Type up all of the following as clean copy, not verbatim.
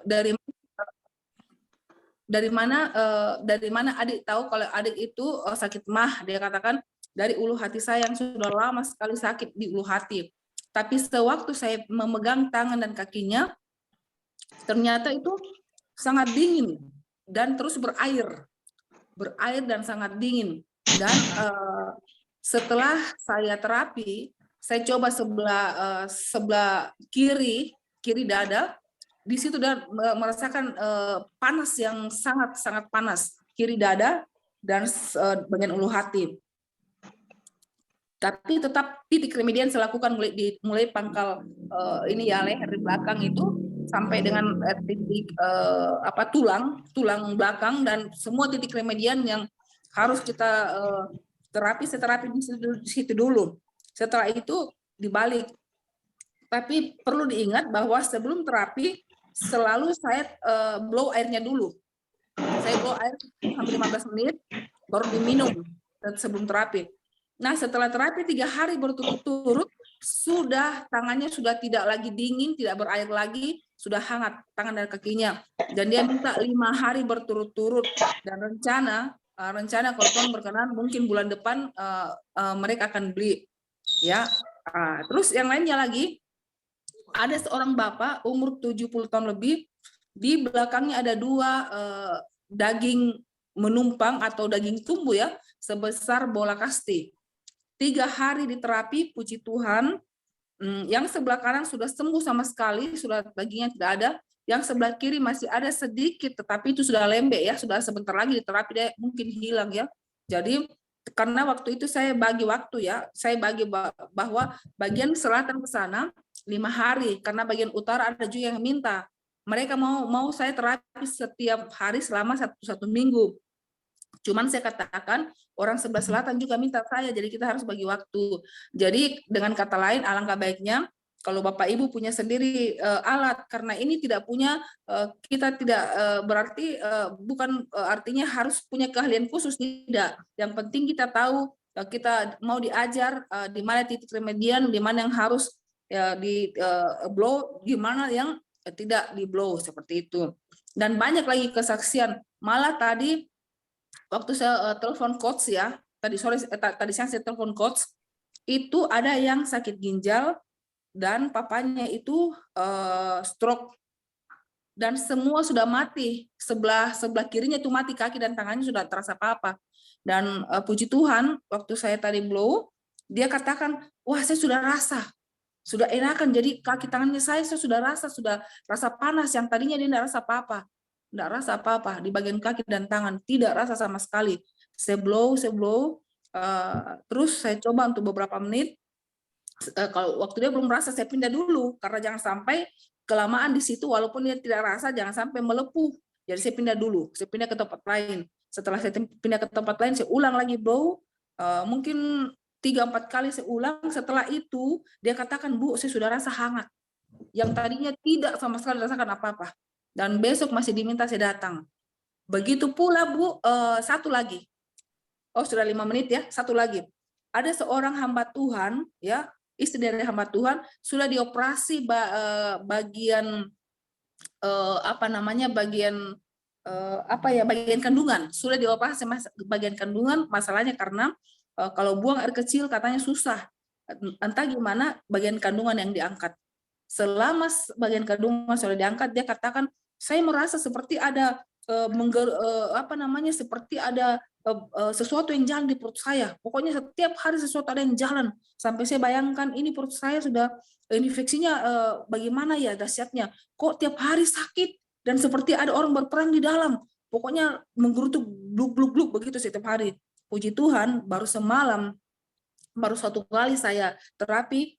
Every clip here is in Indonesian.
dari dari mana adik tahu kalau adik itu sakit mah? Dia katakan dari ulu hati saya yang sudah lama sekali sakit di ulu hati. Tapi sewaktu saya memegang tangan dan kakinya, ternyata itu sangat dingin dan terus berair dan sangat dingin. Dan setelah saya terapi, saya coba sebelah kiri dada, di situ dan merasakan panas yang sangat panas kiri dada dan bagian ulu hati. Tapi tetap titik remedian saya lakukan mulai pangkal ini ya leher di belakang itu sampai dengan titik tulang belakang, dan semua titik remedian yang harus kita terapi di situ dulu. Setelah itu dibalik. Tapi perlu diingat bahwa sebelum terapi selalu saya blow airnya dulu. Saya blow air sampai 15 menit baru diminum sebelum terapi. Nah, setelah terapi 3 hari berturut-turut, tangannya sudah tidak lagi dingin, tidak berair lagi, sudah hangat tangan dan kakinya. Dan dia minta 5 hari berturut-turut. Dan rencana kalau Tuhan berkenan mungkin bulan depan mereka akan beli. Ya. Terus yang lainnya lagi, ada seorang bapak umur 70 tahun lebih, di belakangnya ada 2 daging menumpang atau daging tumbuh ya, sebesar bola kasti. 3 hari di terapi, puji Tuhan, yang sebelah kanan sudah sembuh sama sekali, sudah dagingnya tidak ada. Yang sebelah kiri masih ada sedikit, tetapi itu sudah lembek ya, sudah sebentar lagi di terapi dia mungkin hilang ya. Jadi karena waktu itu saya bagi waktu ya, saya bagi bahwa bagian selatan ke sana 5 hari, karena bagian utara ada juga yang minta. Mereka mau saya terapi setiap hari selama satu minggu. Cuman saya katakan orang sebelah selatan juga minta saya, jadi kita harus bagi waktu. Jadi dengan kata lain, alangkah baiknya kalau Bapak Ibu punya sendiri alat, karena ini tidak punya, kita tidak berarti bukan artinya harus punya keahlian khusus, tidak. Yang penting kita tahu kita mau diajar di mana titik remedian, di mana yang harus di blow, gimana yang tidak di blow, seperti itu. Dan banyak lagi kesaksian. Malah tadi waktu saya telepon coach ya, tadi siang saya telepon coach, itu ada yang sakit ginjal dan papanya itu stroke, dan semua sudah mati, sebelah kirinya itu mati, kaki dan tangannya sudah terasa apa-apa. Dan puji Tuhan, waktu saya tadi blow, dia katakan, wah saya sudah enakan, jadi kaki tangannya saya sudah rasa panas, yang tadinya dia tidak rasa apa-apa, di bagian kaki dan tangan, tidak rasa sama sekali. Saya blow, terus saya coba untuk beberapa menit, kalau waktu dia belum rasa saya pindah dulu, karena jangan sampai kelamaan di situ, walaupun dia tidak rasa, jangan sampai melepuh. Jadi saya pindah dulu, saya pindah ke tempat lain. Setelah saya pindah ke tempat lain, saya ulang lagi blow, mungkin 3-4 kali saya ulang. Setelah itu dia katakan, Bu, saya sudah rasa hangat, yang tadinya tidak sama sekali rasakan apa-apa. Dan besok masih diminta saya datang. Begitu pula Bu, satu lagi. Oh sudah 5 menit ya, satu lagi. Ada seorang hamba Tuhan, ya, istri dari hamba Tuhan, sudah dioperasi bagian bagian kandungan, sudah dioperasi bagian kandungan. Masalahnya karena kalau buang air kecil katanya susah, entah gimana bagian kandungan yang diangkat. Selama bagian kandungan sudah diangkat, dia katakan saya merasa seperti ada seperti ada sesuatu yang jalan di perut saya. Pokoknya setiap hari sesuatu ada yang jalan, sampai saya bayangkan ini perut saya sudah infeksinya bagaimana ya dahsyatnya. Kok tiap hari sakit dan seperti ada orang berperang di dalam. Pokoknya menggerutuk bluk begitu setiap hari. Puji Tuhan, baru 1 kali saya terapi,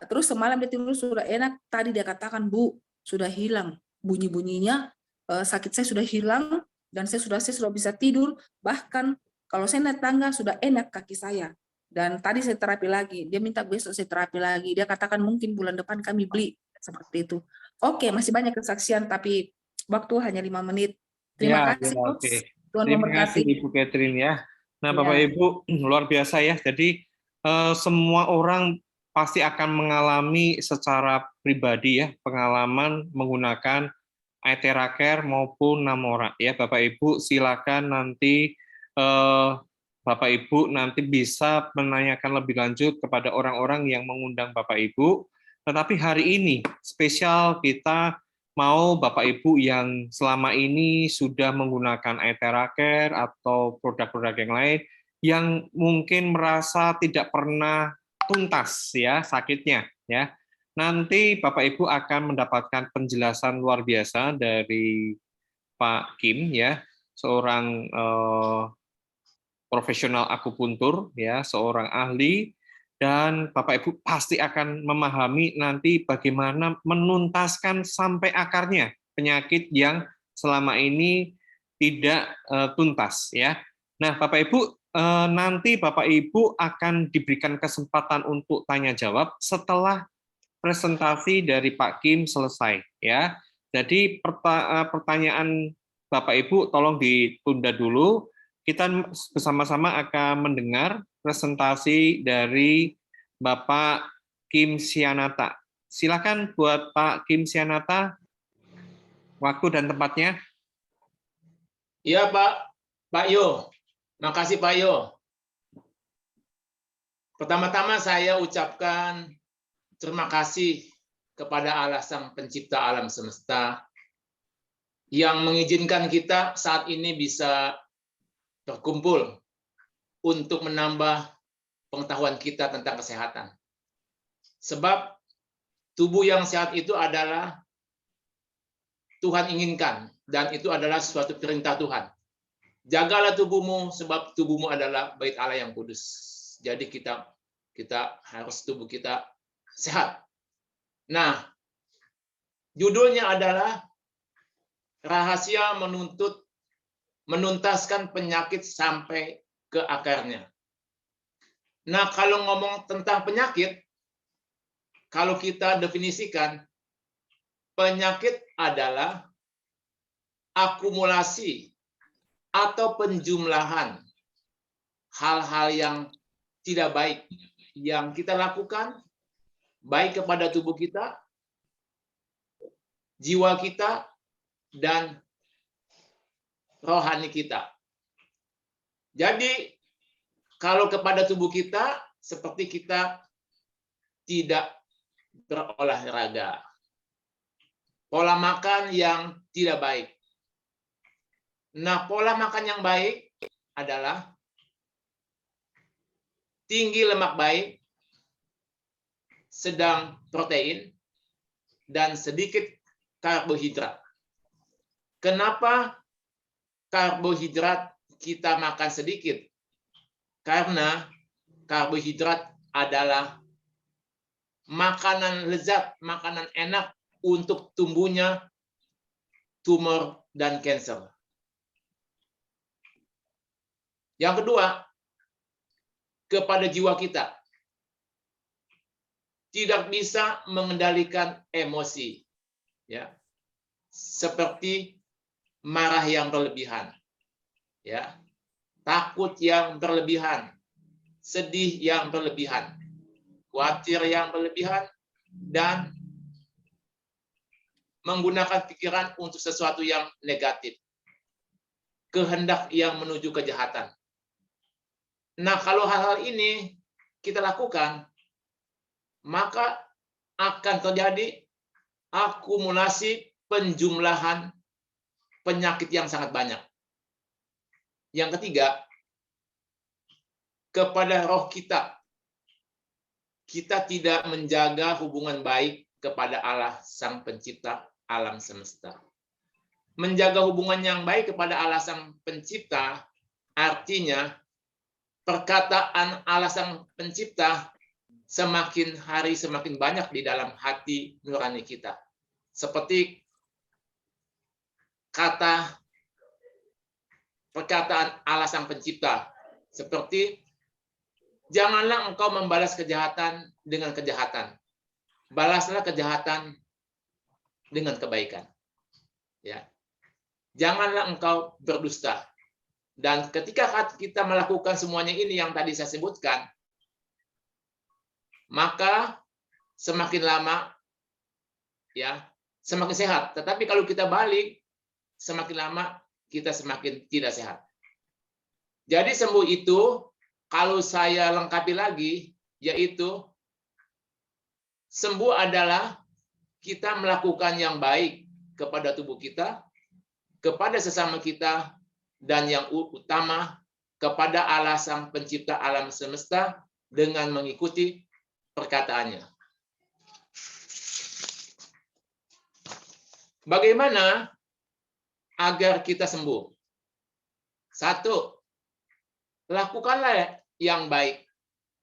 terus semalam dia tidur sudah enak. Tadi dia katakan, Bu, sudah hilang bunyi-bunyinya, sakit saya sudah hilang, dan saya sudah bisa tidur. Bahkan kalau saya naik tangga sudah enak kaki saya. Dan tadi saya terapi lagi, dia minta besok saya terapi lagi. Dia katakan mungkin bulan depan kami beli, seperti itu. Oke, masih banyak kesaksian, tapi waktu hanya 5 menit. Terima kasih, Coach. Oke. Tuhan Terima memberkati. kasih Ibu Catherine ya. Nah, Bapak Ibu, luar biasa ya. Jadi semua orang pasti akan mengalami secara pribadi ya pengalaman menggunakan Aeteraker maupun Namora ya Bapak Ibu, silakan nanti Bapak Ibu nanti bisa menanyakan lebih lanjut kepada orang-orang yang mengundang Bapak Ibu. Tetapi hari ini spesial kita mau Bapak Ibu yang selama ini sudah menggunakan Aeteraker atau produk-produk yang lain yang mungkin merasa tidak pernah tuntas ya sakitnya ya. Nanti Bapak Ibu akan mendapatkan penjelasan luar biasa dari Pak Kim ya, seorang profesional akupuntur ya, seorang ahli, dan Bapak Ibu pasti akan memahami nanti bagaimana menuntaskan sampai akarnya penyakit yang selama ini tidak tuntas ya. Nah, Bapak Ibu nanti Bapak Ibu akan diberikan kesempatan untuk tanya jawab setelah presentasi dari Pak Kim selesai ya. Jadi pertanyaan Bapak Ibu tolong ditunda dulu. Kita bersama-sama akan mendengar presentasi dari Bapak Kim Sianata. Silakan buat Pak Kim Sianata, waktu dan tempatnya. Iya Pak Yo. Makasih Pak Yo. Pertama-tama saya ucapkan terima kasih kepada Allah Sang Pencipta alam semesta yang mengizinkan kita saat ini bisa berkumpul untuk menambah pengetahuan kita tentang kesehatan. Sebab tubuh yang sehat itu adalah Tuhan inginkan, dan itu adalah suatu perintah Tuhan. Jagalah tubuhmu, sebab tubuhmu adalah bait Allah yang kudus. Jadi kita harus tubuh kita sehat. Nah, judulnya adalah rahasia menuntaskan penyakit sampai ke akarnya. Nah, kalau ngomong tentang penyakit, kalau kita definisikan, penyakit adalah akumulasi atau penjumlahan hal-hal yang tidak baik yang kita lakukan, baik kepada tubuh kita, jiwa kita, dan rohani kita. Jadi, kalau kepada tubuh kita, seperti kita tidak berolahraga, pola makan yang tidak baik. Nah, pola makan yang baik adalah tinggi lemak baik, sedang protein, dan sedikit karbohidrat. Kenapa karbohidrat kita makan sedikit? Karena karbohidrat adalah makanan lezat, makanan enak untuk tumbuhnya tumor dan kanker. Yang kedua, kepada jiwa kita. Tidak bisa mengendalikan emosi. Ya. Seperti marah yang berlebihan. Ya. Takut yang berlebihan. Sedih yang berlebihan. Khawatir yang berlebihan, dan menggunakan pikiran untuk sesuatu yang negatif. Kehendak yang menuju kejahatan. Nah, kalau hal-hal ini kita lakukan, maka akan terjadi akumulasi penjumlahan penyakit yang sangat banyak. Yang ketiga, kepada roh kita. Kita tidak menjaga hubungan baik kepada Allah Sang Pencipta alam semesta. Menjaga hubungan yang baik kepada Allah Sang Pencipta artinya perkataan Allah Sang Pencipta semakin hari semakin banyak di dalam hati nurani kita. Seperti perkataan Allah Sang Pencipta. Seperti, janganlah engkau membalas kejahatan dengan kejahatan. Balaslah kejahatan dengan kebaikan. Ya. Janganlah engkau berdusta. Dan ketika kita melakukan semuanya ini yang tadi saya sebutkan, maka semakin lama ya, semakin sehat. Tetapi kalau kita balik, semakin lama kita semakin tidak sehat. Jadi sembuh itu, kalau saya lengkapi lagi, yaitu sembuh adalah kita melakukan yang baik kepada tubuh kita, kepada sesama kita, dan yang utama kepada Allah Sang Pencipta alam semesta dengan mengikuti perkataannya. Bagaimana agar kita sembuh? 1, lakukanlah yang baik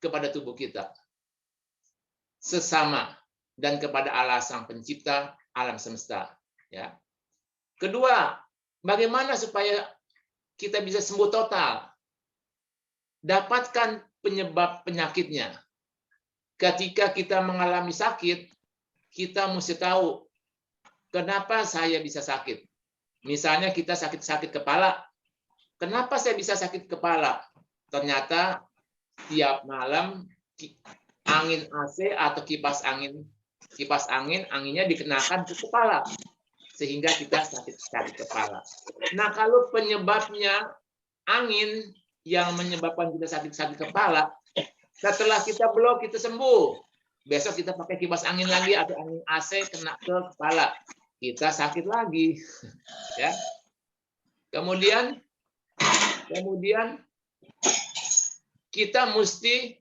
kepada tubuh kita, sesama, dan kepada Allah Sang Pencipta alam semesta. Ya. Kedua, bagaimana supaya kita bisa sembuh total? Dapatkan penyebab penyakitnya. Ketika kita mengalami sakit, kita mesti tahu kenapa saya bisa sakit. Misalnya kita sakit kepala. Kenapa saya bisa sakit kepala? Ternyata tiap malam angin AC atau kipas angin, anginnya dikenakan ke kepala. Sehingga kita sakit kepala. Nah, kalau penyebabnya angin yang menyebabkan kita sakit kepala, setelah kita blok, kita sembuh. Besok kita pakai kipas angin lagi atau angin AC kena ke kepala. Kita sakit lagi. Ya. Kemudian kita mesti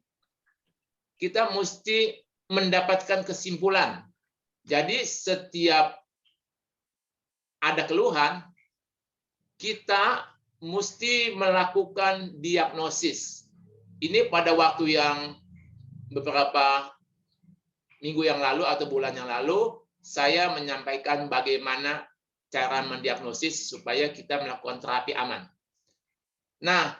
mendapatkan kesimpulan. Jadi setiap ada keluhan, kita mesti melakukan diagnosis. Ini pada waktu yang beberapa minggu yang lalu atau bulan yang lalu, saya menyampaikan bagaimana cara mendiagnosis supaya kita melakukan terapi aman. Nah,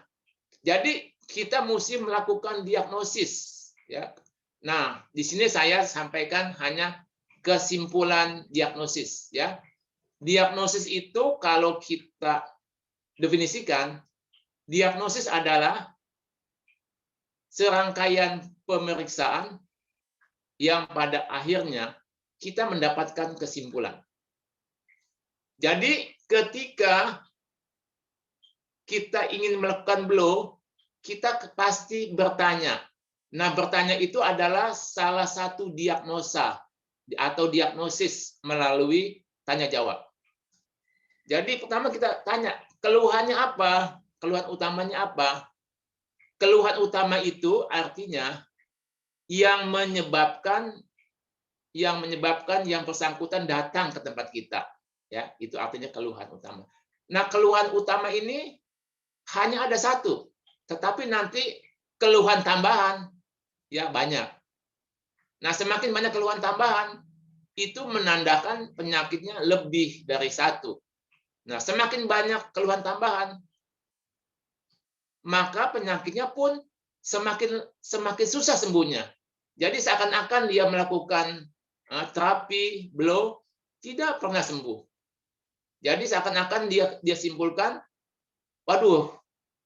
jadi kita mesti melakukan diagnosis. Ya. Nah, di sini saya sampaikan hanya kesimpulan diagnosis. Ya. Diagnosis itu kalau kita definisikan, diagnosis adalah serangkaian pemeriksaan yang pada akhirnya kita mendapatkan kesimpulan. Jadi ketika kita ingin melakukan blow, kita pasti bertanya. Nah, bertanya itu adalah salah satu diagnosa atau diagnosis melalui tanya jawab. Jadi pertama kita tanya, keluhannya apa? Keluhan utamanya apa? Keluhan utama itu artinya yang menyebabkan yang bersangkutan datang ke tempat kita. Ya, itu artinya keluhan utama. Nah, keluhan utama ini hanya ada satu, tetapi nanti keluhan tambahan ya banyak. Nah, semakin banyak keluhan tambahan, itu menandakan penyakitnya lebih dari satu. Nah, semakin banyak keluhan tambahan, maka penyakitnya pun semakin susah sembuhnya. Jadi seakan-akan dia melakukan terapi blow tidak pernah sembuh. Jadi seakan-akan dia simpulkan, waduh,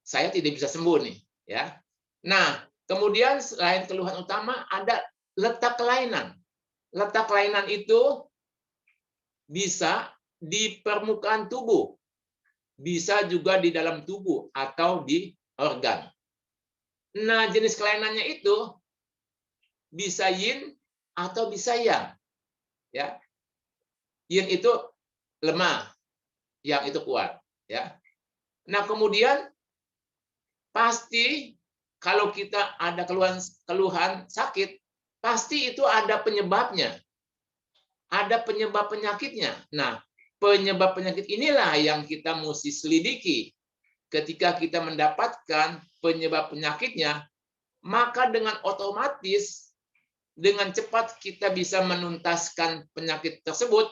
saya tidak bisa sembuh nih, ya. Nah, kemudian selain keluhan utama ada letak kelainan. Letak kelainan itu bisa di permukaan tubuh, bisa juga di dalam tubuh atau di organ. Nah, jenis kelainannya itu bisa yin atau bisa yang. Ya. Yin itu lemah, yang itu kuat, ya. Nah, kemudian pasti kalau kita ada keluhan sakit, pasti itu ada penyebabnya. Ada penyebab penyakitnya. Nah, penyebab penyakit inilah yang kita mesti selidiki. Ketika kita mendapatkan penyebab penyakitnya, maka dengan otomatis, dengan cepat kita bisa menuntaskan penyakit tersebut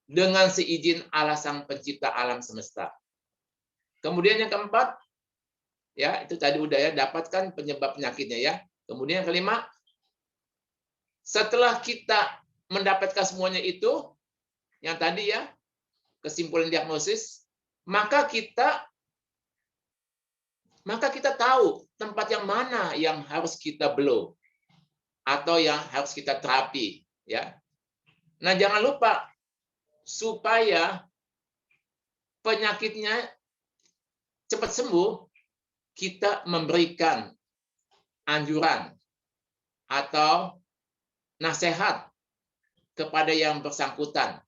dengan seizin Allah Sang Pencipta alam semesta. Kemudian yang keempat, ya itu tadi udah ya, dapatkan penyebab penyakitnya ya. Kemudian yang kelima, setelah kita mendapatkan semuanya itu, yang tadi ya, kesimpulan diagnosis, maka kita tahu tempat yang mana yang harus kita blow atau yang harus kita terapi, ya. Nah, jangan lupa supaya penyakitnya cepat sembuh, kita memberikan anjuran atau nasihat kepada yang bersangkutan.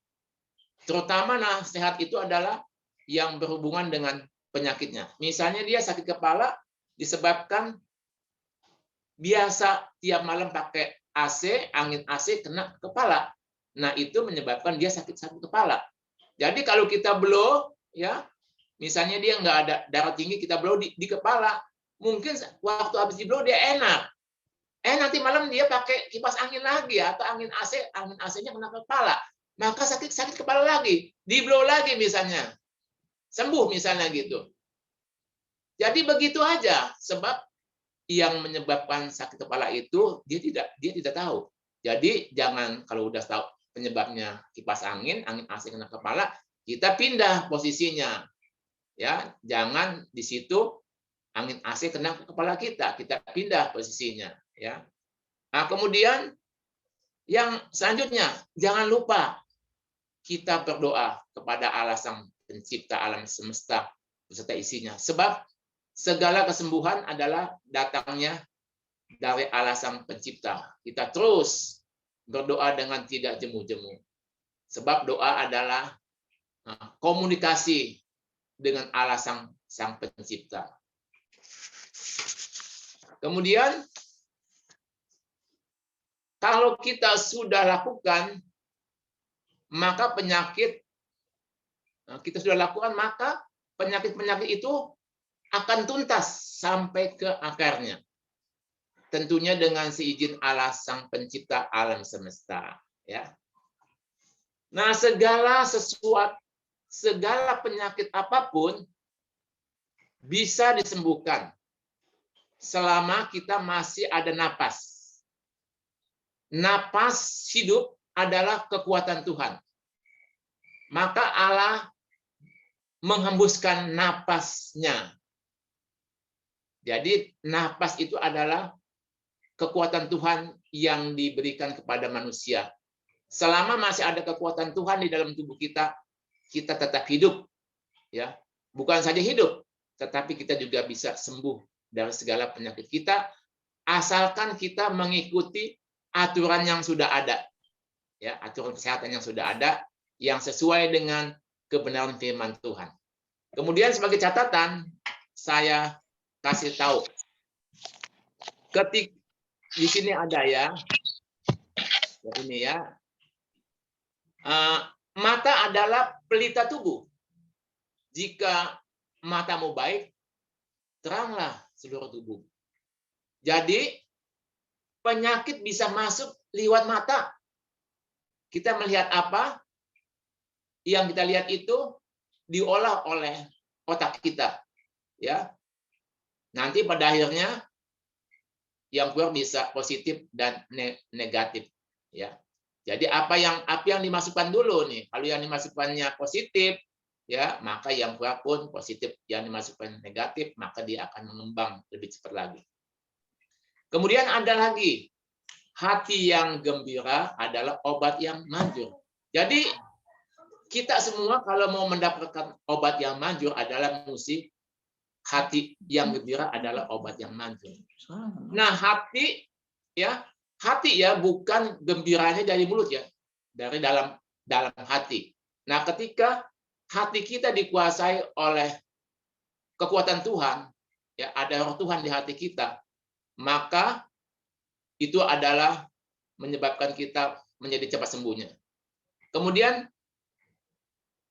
Terutama nasihat itu adalah yang berhubungan dengan penyakitnya. Misalnya dia sakit kepala disebabkan biasa tiap malam pakai AC, angin AC kena kepala. Nah, itu menyebabkan dia sakit kepala. Jadi kalau kita blow, ya, misalnya dia nggak ada darah tinggi, kita blow di kepala, mungkin waktu habis di blow dia enak. Nanti malam dia pakai kipas angin lagi atau angin AC-nya kena kepala. Maka sakit kepala lagi, di blow lagi misalnya. Sembuh misalnya gitu. Jadi begitu aja, sebab yang menyebabkan sakit kepala itu dia tidak tahu. Jadi jangan kalau udah tahu penyebabnya kipas angin AC kena kepala, kita pindah posisinya. Ya, jangan di situ angin AC kena ke kepala kita pindah posisinya, ya. Nah, kemudian yang selanjutnya, jangan lupa kita berdoa kepada Allah Sang Pencipta alam semesta beserta isinya. Sebab segala kesembuhan adalah datangnya dari Allah Sang Pencipta. Kita terus berdoa dengan tidak jemu-jemu. Sebab doa adalah komunikasi dengan Allah Sang Pencipta. Kemudian, kalau kita sudah lakukan, maka penyakit-penyakit itu akan tuntas sampai ke akarnya. Tentunya dengan seizin Allah Sang Pencipta alam semesta. Ya. Nah, segala penyakit apapun bisa disembuhkan selama kita masih ada napas. Napas hidup adalah kekuatan Tuhan. Maka Allah menghembuskan napasnya. Jadi napas itu adalah kekuatan Tuhan yang diberikan kepada manusia. Selama masih ada kekuatan Tuhan di dalam tubuh kita, kita tetap hidup. Ya, bukan saja hidup, tetapi kita juga bisa sembuh dari segala penyakit kita, asalkan kita mengikuti aturan yang sudah ada. Ya, aturan kesehatan yang sudah ada, yang sesuai dengan kebenaran firman Tuhan. Kemudian sebagai catatan, saya kasih tahu. Ketik di sini ada ya. Ini ya. Mata adalah pelita tubuh. Jika matamu baik, teranglah seluruh tubuh. Jadi, penyakit bisa masuk lewat mata. Kita melihat apa? Yang kita lihat itu diolah oleh otak kita. Ya. Nanti pada akhirnya yang keluar bisa positif dan negatif. Ya. Jadi apa yang dimasukkan dulu nih? Kalau yang dimasukkannya positif, ya maka yang keluar pun positif. Yang dimasukkan negatif, maka dia akan mengembang lebih cepat lagi. Kemudian ada lagi, hati yang gembira adalah obat yang manjur. Jadi kita semua kalau mau mendapatkan obat yang manjur adalah mesti hati yang gembira adalah obat yang manjur. Nah, hati ya bukan gembiranya dari mulut ya, dari dalam hati. Nah, ketika hati kita dikuasai oleh kekuatan Tuhan, ya ada roh Tuhan di hati kita, maka itu adalah menyebabkan kita menjadi cepat sembuhnya. Kemudian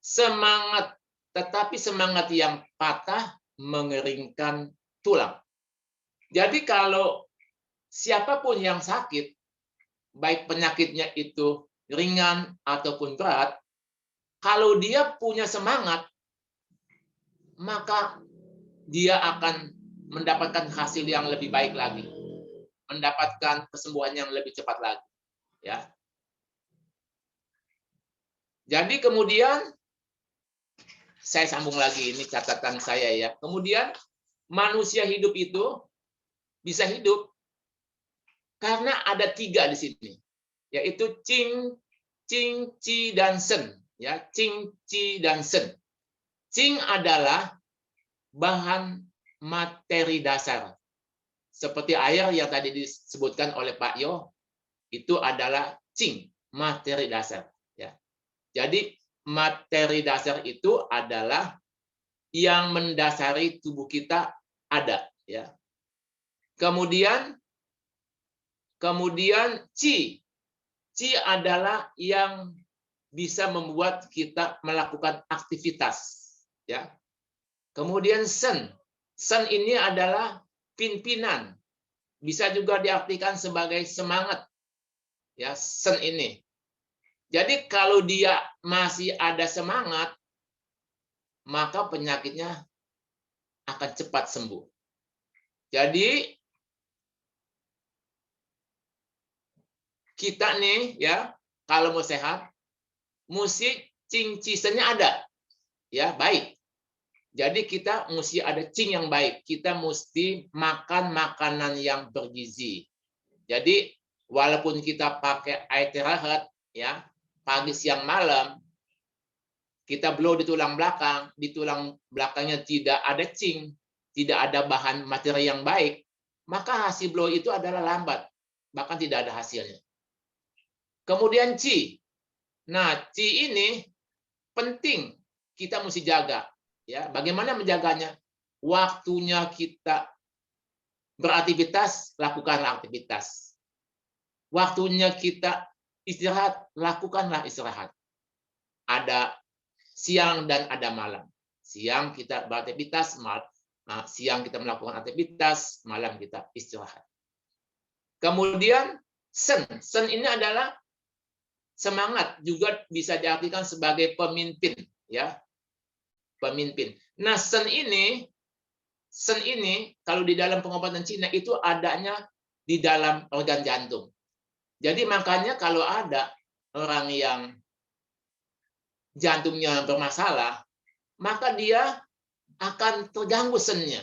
semangat, tetapi semangat yang patah mengeringkan tulang. Jadi kalau siapapun yang sakit, baik penyakitnya itu ringan ataupun berat, kalau dia punya semangat, maka dia akan mendapatkan hasil yang lebih baik lagi, mendapatkan kesembuhan yang lebih cepat lagi. Ya. Jadi kemudian saya sambung lagi, ini catatan saya ya. Kemudian manusia hidup itu bisa hidup karena ada 3 di sini, yaitu Qing, Qi, dan Shen. Ya, Qing, Qi, dan Shen. Qing adalah bahan materi dasar. Seperti air yang tadi disebutkan oleh Pak Yo, itu adalah Qing, materi dasar. Ya. Jadi materi dasar itu adalah yang mendasari tubuh kita ada. Ya. Kemudian Qi. Qi adalah yang bisa membuat kita melakukan aktivitas. Ya. Kemudian Shen. Shen ini adalah pimpinan. Bisa juga diartikan sebagai semangat. Ya, Shen ini. Jadi kalau dia masih ada semangat, maka penyakitnya akan cepat sembuh. Jadi kita nih ya, kalau mau sehat, mesti Qing Qi Shen-nya ada. Ya, baik. Jadi kita mesti ada Qing yang baik. Kita mesti makan makanan yang bergizi. Jadi walaupun kita pakai air terahat ya, pagi siang malam, kita blow di tulang belakangnya tidak ada Qing, tidak ada bahan materi yang baik, maka hasil blow itu adalah lambat, bahkan tidak ada hasilnya. Kemudian Qi. Nah, Qi ini penting kita mesti jaga. Ya, bagaimana menjaganya? Waktunya kita beraktivitas, lakukanlah aktivitas. Waktunya kita istirahat, lakukanlah istirahat. Ada siang dan ada malam. Siang kita beraktivitas, siang kita melakukan aktivitas, malam kita istirahat. Kemudian Shen. Shen ini adalah semangat, juga bisa diartikan sebagai pemimpin, ya. Pemimpin. Nah, Shen ini kalau di dalam pengobatan Cina itu adanya di dalam organ jantung. Jadi makanya kalau ada orang yang jantungnya bermasalah, maka dia akan terganggu Shen-nya.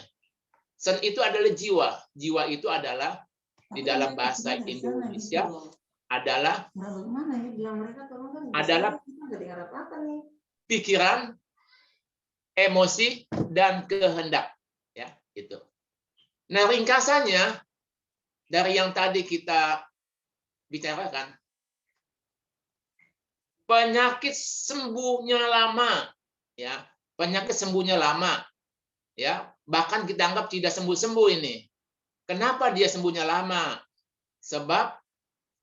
Shen itu adalah jiwa. Jiwa itu adalah di dalam bahasa Indonesia adalah pikiran, emosi, dan kehendak. Ya, itu. Nah, ringkasannya dari yang tadi kita bicarakan, penyakit sembuhnya lama, ya, penyakit sembuhnya lama, ya, bahkan kita anggap tidak sembuh-sembuh ini. Kenapa dia sembuhnya lama? Sebab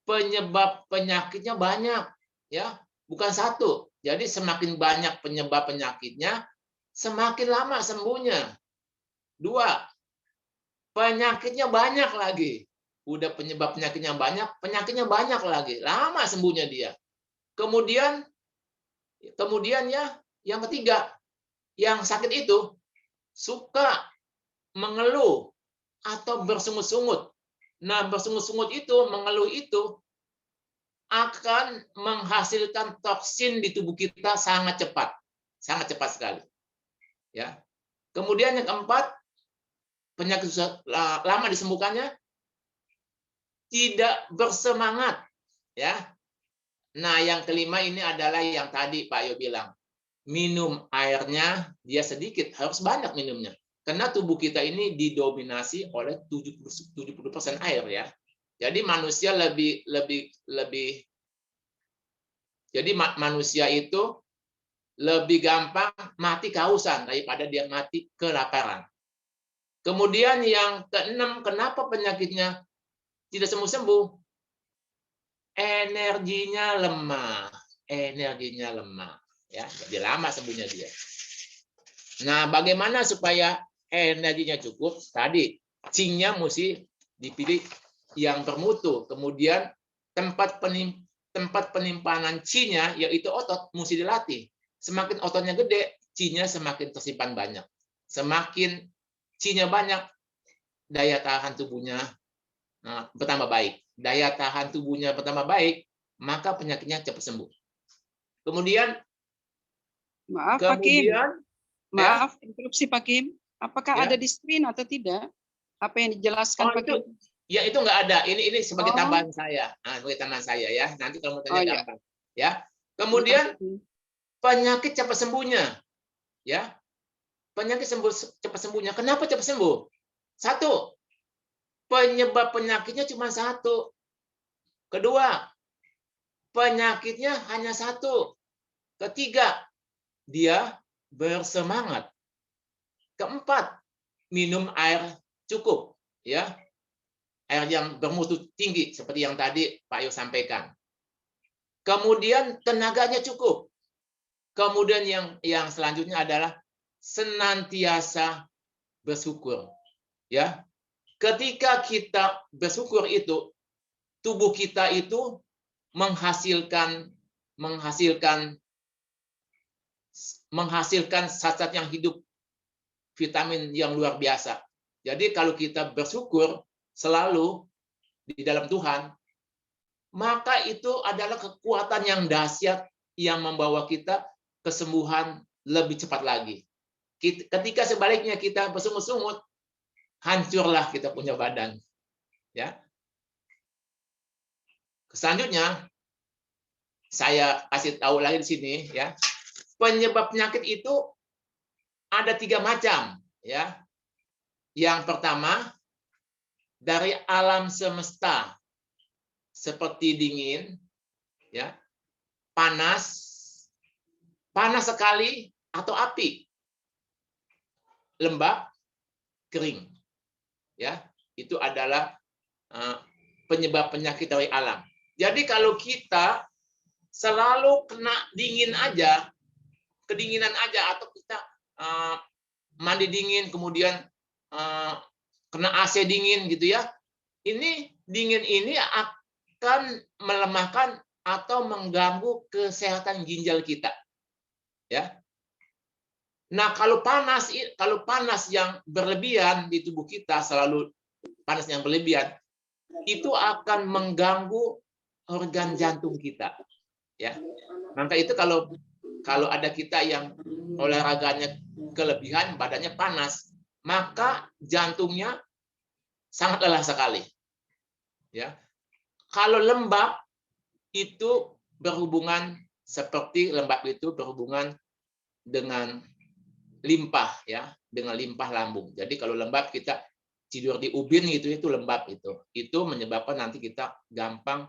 penyebab penyakitnya banyak, ya, bukan satu. Jadi semakin banyak penyebab penyakitnya, semakin lama sembuhnya. 2, penyakitnya banyak lagi. Udah penyebab penyakitnya banyak lagi. Lama sembuhnya dia. Kemudian ya, yang ketiga, yang sakit itu suka mengeluh atau bersungut-sungut. Nah, bersungut-sungut itu, mengeluh itu akan menghasilkan toksin di tubuh kita sangat cepat sekali. Ya. Kemudian yang keempat, penyakit lama disembuhkannya tidak bersemangat, ya. Nah, yang kelima ini adalah yang tadi Pak Yo bilang, minum airnya dia sedikit, harus banyak minumnya. Karena tubuh kita ini didominasi oleh 70% air, ya. Jadi manusia jadi manusia itu lebih gampang mati kehausan daripada dia mati kelaparan. Kemudian yang keenam, kenapa penyakitnya tidak sembuh-sembuh? Energinya lemah, ya, jadi lama sembuhnya dia. Nah, bagaimana supaya energinya cukup? Tadi Qing-nya mesti dipilih yang bermutu. Kemudian tempat penyimpanan Qi-nya yaitu otot mesti dilatih. Semakin ototnya gede, Qi-nya semakin tersimpan banyak. Semakin Qi-nya banyak, daya tahan tubuhnya bertambah baik. Daya tahan tubuhnya bertambah baik, maka penyakitnya cepat sembuh. Kemudian Pak Kim. Maaf, interupsi Pak Kim. Apakah ada di screen atau tidak? Apa yang dijelaskan Pak Kim? Ya, itu nggak ada. Ini sebagai tambahan saya. Sebagai tambahan saya, ya. Nanti kalau mau tanya gampang. Ya. Kemudian penyakit cepat sembuhnya. Ya. Penyakit cepat sembuhnya. Kenapa cepat sembuh? Satu, penyebab penyakitnya cuma satu. Kedua, penyakitnya hanya satu. Ketiga, dia bersemangat. Keempat, minum air cukup, ya. Air yang bermutu tinggi seperti yang tadi Pak Yo sampaikan. Kemudian tenaganya cukup. Kemudian yang selanjutnya adalah senantiasa bersyukur, ya. Ketika kita bersyukur itu, tubuh kita itu menghasilkan zat-zat yang hidup, vitamin yang luar biasa. Jadi kalau kita bersyukur selalu di dalam Tuhan, maka itu adalah kekuatan yang dahsyat yang membawa kita kesembuhan lebih cepat lagi. Ketika sebaliknya kita bersungut-sungut, hancurlah kita punya badan. Ya. Selanjutnya, saya kasih tahu lagi di sini, ya. Penyebab penyakit itu ada 3 macam, ya. Yang pertama, dari alam semesta, seperti dingin, ya, panas sekali atau api, lembab, kering, ya, itu adalah penyebab penyakit dari alam. Jadi kalau kita selalu kena dingin aja, kedinginan aja, atau kita mandi dingin, kemudian kena AC dingin gitu ya, ini dingin ini akan melemahkan atau mengganggu kesehatan ginjal kita, ya. Nah, kalau panas yang berlebihan di tubuh kita, selalu panas yang berlebihan, itu akan mengganggu organ jantung kita, ya. Maka itu kalau ada kita yang olahraganya kelebihan, badannya panas, maka jantungnya sangat lelah sekali, ya. Kalau lembab itu berhubungan, seperti lembab itu berhubungan dengan limpah, ya, dengan limpah lambung. Jadi kalau lembab kita tidur di ubin gitu, itu lembab itu menyebabkan nanti kita gampang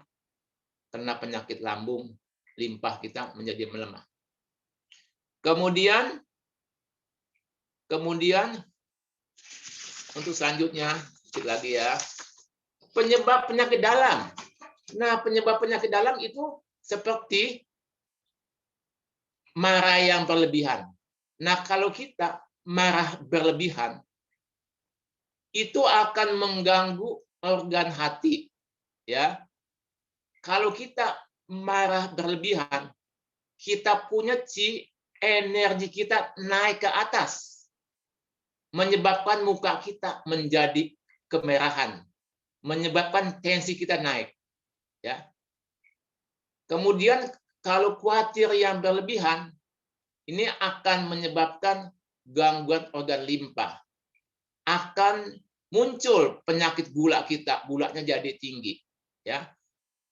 kena penyakit lambung, limpah kita menjadi melemah. Kemudian untuk selanjutnya lagi, ya, penyebab penyakit dalam. Nah, penyebab penyakit dalam itu seperti marah yang berlebihan. Nah, kalau kita marah berlebihan, itu akan mengganggu organ hati, ya. Kalau kita marah berlebihan, kita punya energi kita naik ke atas, menyebabkan muka kita menjadi kemerahan, menyebabkan tensi kita naik, ya. Kemudian kalau khawatir yang berlebihan, ini akan menyebabkan gangguan organ limpa, akan muncul penyakit gula kita, gulanya jadi tinggi, ya.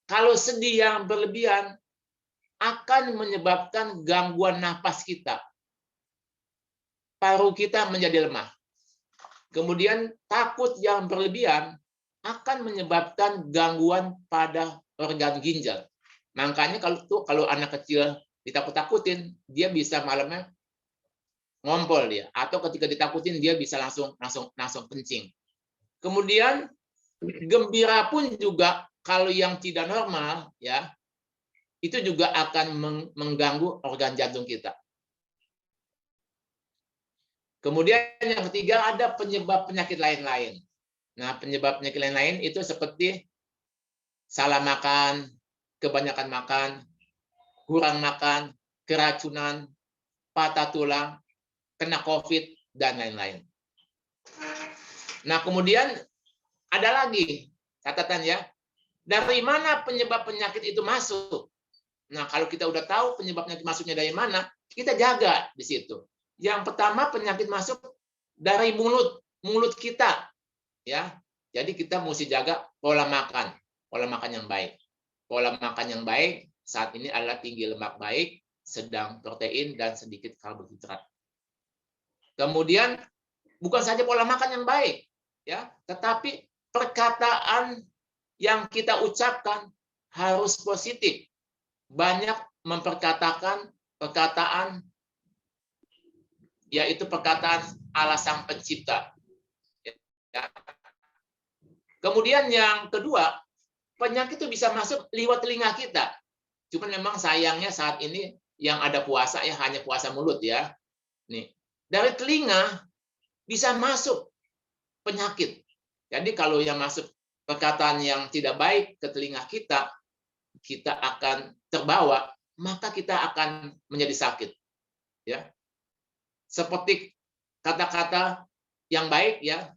Kalau sedih yang berlebihan akan menyebabkan gangguan napas kita, paru kita menjadi lemah. Kemudian takut yang berlebihan akan menyebabkan gangguan pada organ ginjal. Makanya kalau anak kecil ditakut-takutin, dia bisa malamnya ngompol dia, atau ketika ditakutin dia bisa langsung kencing. Kemudian gembira pun juga, kalau yang tidak normal, ya, itu juga akan mengganggu organ jantung kita. Kemudian yang ketiga, ada penyebab penyakit lain-lain. Nah, penyebab penyakit lain-lain itu seperti salah makan, kebanyakan makan, kurang makan, keracunan, patah tulang, kena COVID, dan lain-lain. Nah, kemudian ada lagi catatan, ya. Dari mana penyebab penyakit itu masuk? Nah, kalau kita udah tahu penyebab penyakit masuknya dari mana, kita jaga di situ. Yang pertama, penyakit masuk dari mulut kita, ya. Jadi kita mesti jaga pola makan yang baik. Pola makan yang baik saat ini adalah tinggi lemak baik, sedang protein, dan sedikit karbohidrat. Kemudian bukan saja pola makan yang baik, ya, tetapi perkataan yang kita ucapkan harus positif. Banyak memperkatakan perkataan, yaitu perkataan Allah Sang Pencipta. Ya. Kemudian yang kedua, penyakit itu bisa masuk lewat telinga kita. Cuma memang sayangnya saat ini yang ada puasa ya hanya puasa mulut ya. Nih, dari telinga bisa masuk penyakit. Jadi kalau yang masuk perkataan yang tidak baik ke telinga kita, kita akan terbawa, maka kita akan menjadi sakit. Ya. Seperti kata-kata yang baik ya,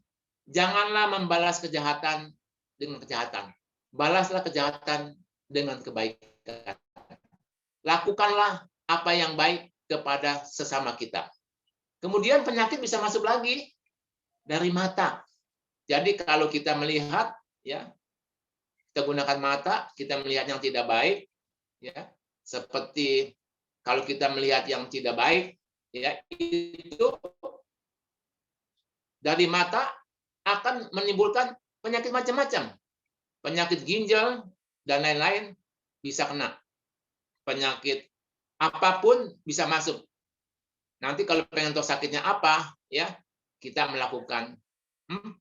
janganlah membalas kejahatan dengan kejahatan. Balaslah kejahatan dengan kebaikan. Lakukanlah apa yang baik kepada sesama kita. Kemudian penyakit bisa masuk lagi dari mata. Jadi kalau kita melihat, ya, kita gunakan mata, kita melihat yang tidak baik, ya, seperti kalau kita melihat yang tidak baik, ya, itu dari mata akan menimbulkan penyakit macam-macam. Penyakit ginjal dan lain-lain bisa kena. Penyakit apapun bisa masuk. Nanti kalau pengen tahu sakitnya apa, ya, kita melakukan 4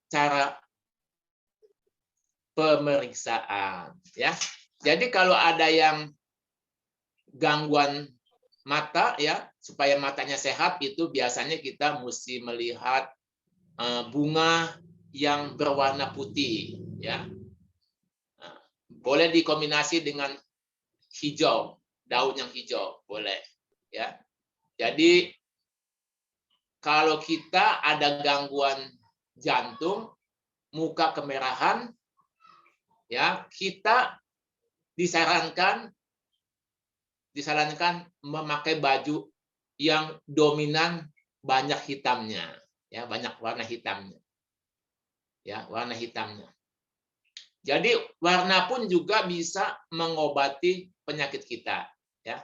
cara pemeriksaan, ya. Jadi kalau ada yang gangguan mata, ya, supaya matanya sehat, itu biasanya kita mesti melihat bunga yang berwarna putih, ya. Nah, boleh dikombinasi dengan hijau, daun yang hijau, boleh, ya. Jadi kalau kita ada gangguan jantung, muka kemerahan, ya, kita disarankan memakai baju yang dominan banyak hitamnya, ya, banyak warna hitamnya. Ya, warna hitamnya. Jadi warna pun juga bisa mengobati penyakit kita, ya.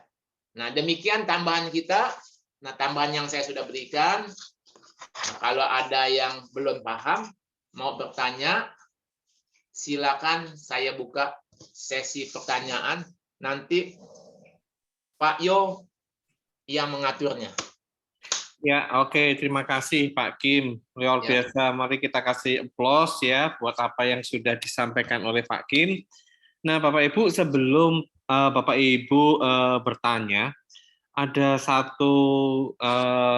Nah, demikian tambahan kita. Nah, tambahan yang saya sudah berikan. Nah, kalau ada yang belum paham, mau bertanya, silakan saya buka sesi pertanyaan. Nanti Pak Yo yang mengaturnya. Ya, oke. Terima kasih Pak Kim. Luar biasa. Mari kita kasih applause ya buat apa yang sudah disampaikan oleh Pak Kim. Nah, Bapak Ibu, sebelum Bapak Ibu bertanya, ada satu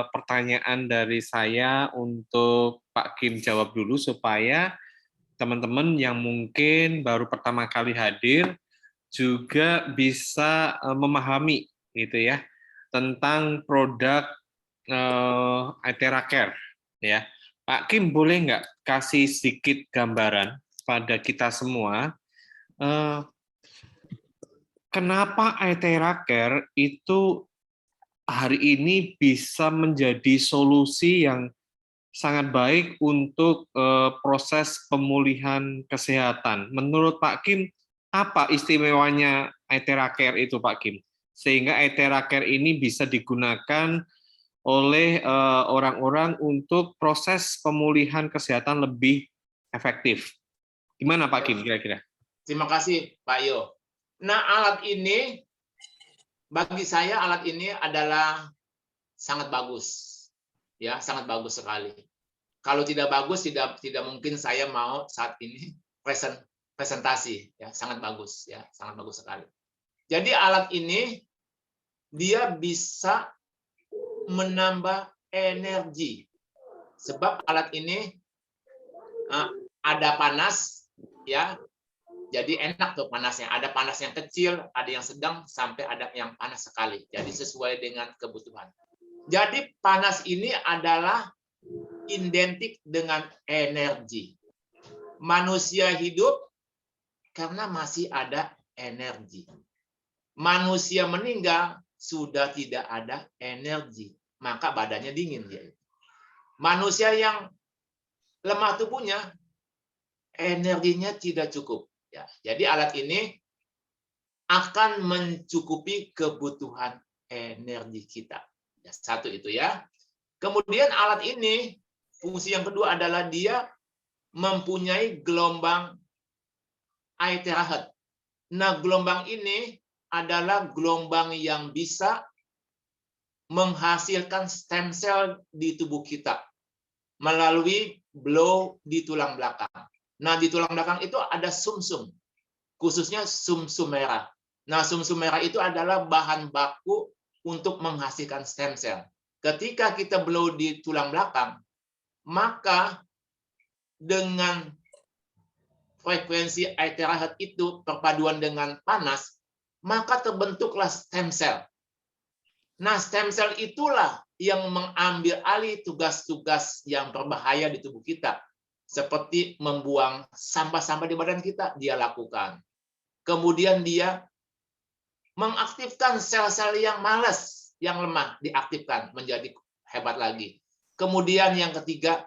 pertanyaan dari saya untuk Pak Kim jawab dulu supaya teman-teman yang mungkin baru pertama kali hadir juga bisa memahami gitu ya tentang produk Aithera-Care ya. Pak Kim boleh nggak kasih sedikit gambaran pada kita semua kenapa Aithera-Care itu hari ini bisa menjadi solusi yang sangat baik untuk proses pemulihan kesehatan. Menurut Pak Kim, apa istimewanya Aithera-Care itu Pak Kim? Sehingga Aithera-Care ini bisa digunakan oleh orang-orang untuk proses pemulihan kesehatan lebih efektif. Gimana Pak Kim kira-kira? Terima kasih Pak Yo. Nah, alat ini, bagi saya alat ini adalah sangat bagus. Ya, sangat bagus sekali. Kalau tidak bagus, tidak mungkin saya mau saat ini presentasi. Ya, sangat bagus. Ya, sangat bagus sekali. Jadi alat ini, dia bisa menambah energi. Sebab alat ini ada panas, ya. Jadi enak tuh panasnya. Ada panas yang kecil, ada yang sedang, sampai ada yang panas sekali. Jadi sesuai dengan kebutuhan. Jadi panas ini adalah identik dengan energi. Manusia hidup karena masih ada energi. Manusia meninggal sudah tidak ada energi, maka badannya dingin dia. Manusia yang lemah tubuhnya, energinya tidak cukup. Ya, jadi alat ini akan mencukupi kebutuhan energi kita. Ya, satu itu ya. Kemudian alat ini, fungsi yang kedua adalah dia mempunyai gelombang I terahertz. Nah, gelombang ini adalah gelombang yang bisa menghasilkan stem cell di tubuh kita melalui blow di tulang belakang. Nah, di tulang belakang itu ada sumsum, khususnya sumsum merah. Nah, sumsum merah itu adalah bahan baku untuk menghasilkan stem cell. Ketika kita blow di tulang belakang, maka dengan frekuensi I terahertz itu perpaduan dengan panas, maka terbentuklah stem cell. Nah, stem cell itulah yang mengambil alih tugas-tugas yang berbahaya di tubuh kita. Seperti membuang sampah-sampah di badan kita, dia lakukan. Kemudian dia mengaktifkan sel-sel yang malas, yang lemah, diaktifkan menjadi hebat lagi. Kemudian yang ketiga,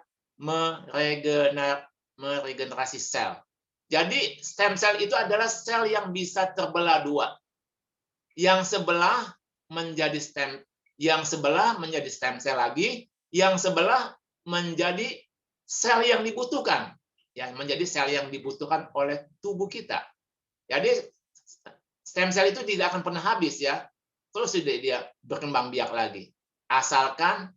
meregenerasi sel. Jadi stem cell itu adalah sel yang bisa terbelah dua. Yang sebelah menjadi stem cell lagi, yang sebelah menjadi sel yang dibutuhkan, yang menjadi sel yang dibutuhkan oleh tubuh kita. Jadi stem cell itu tidak akan pernah habis ya, terus dia berkembang biak lagi, asalkan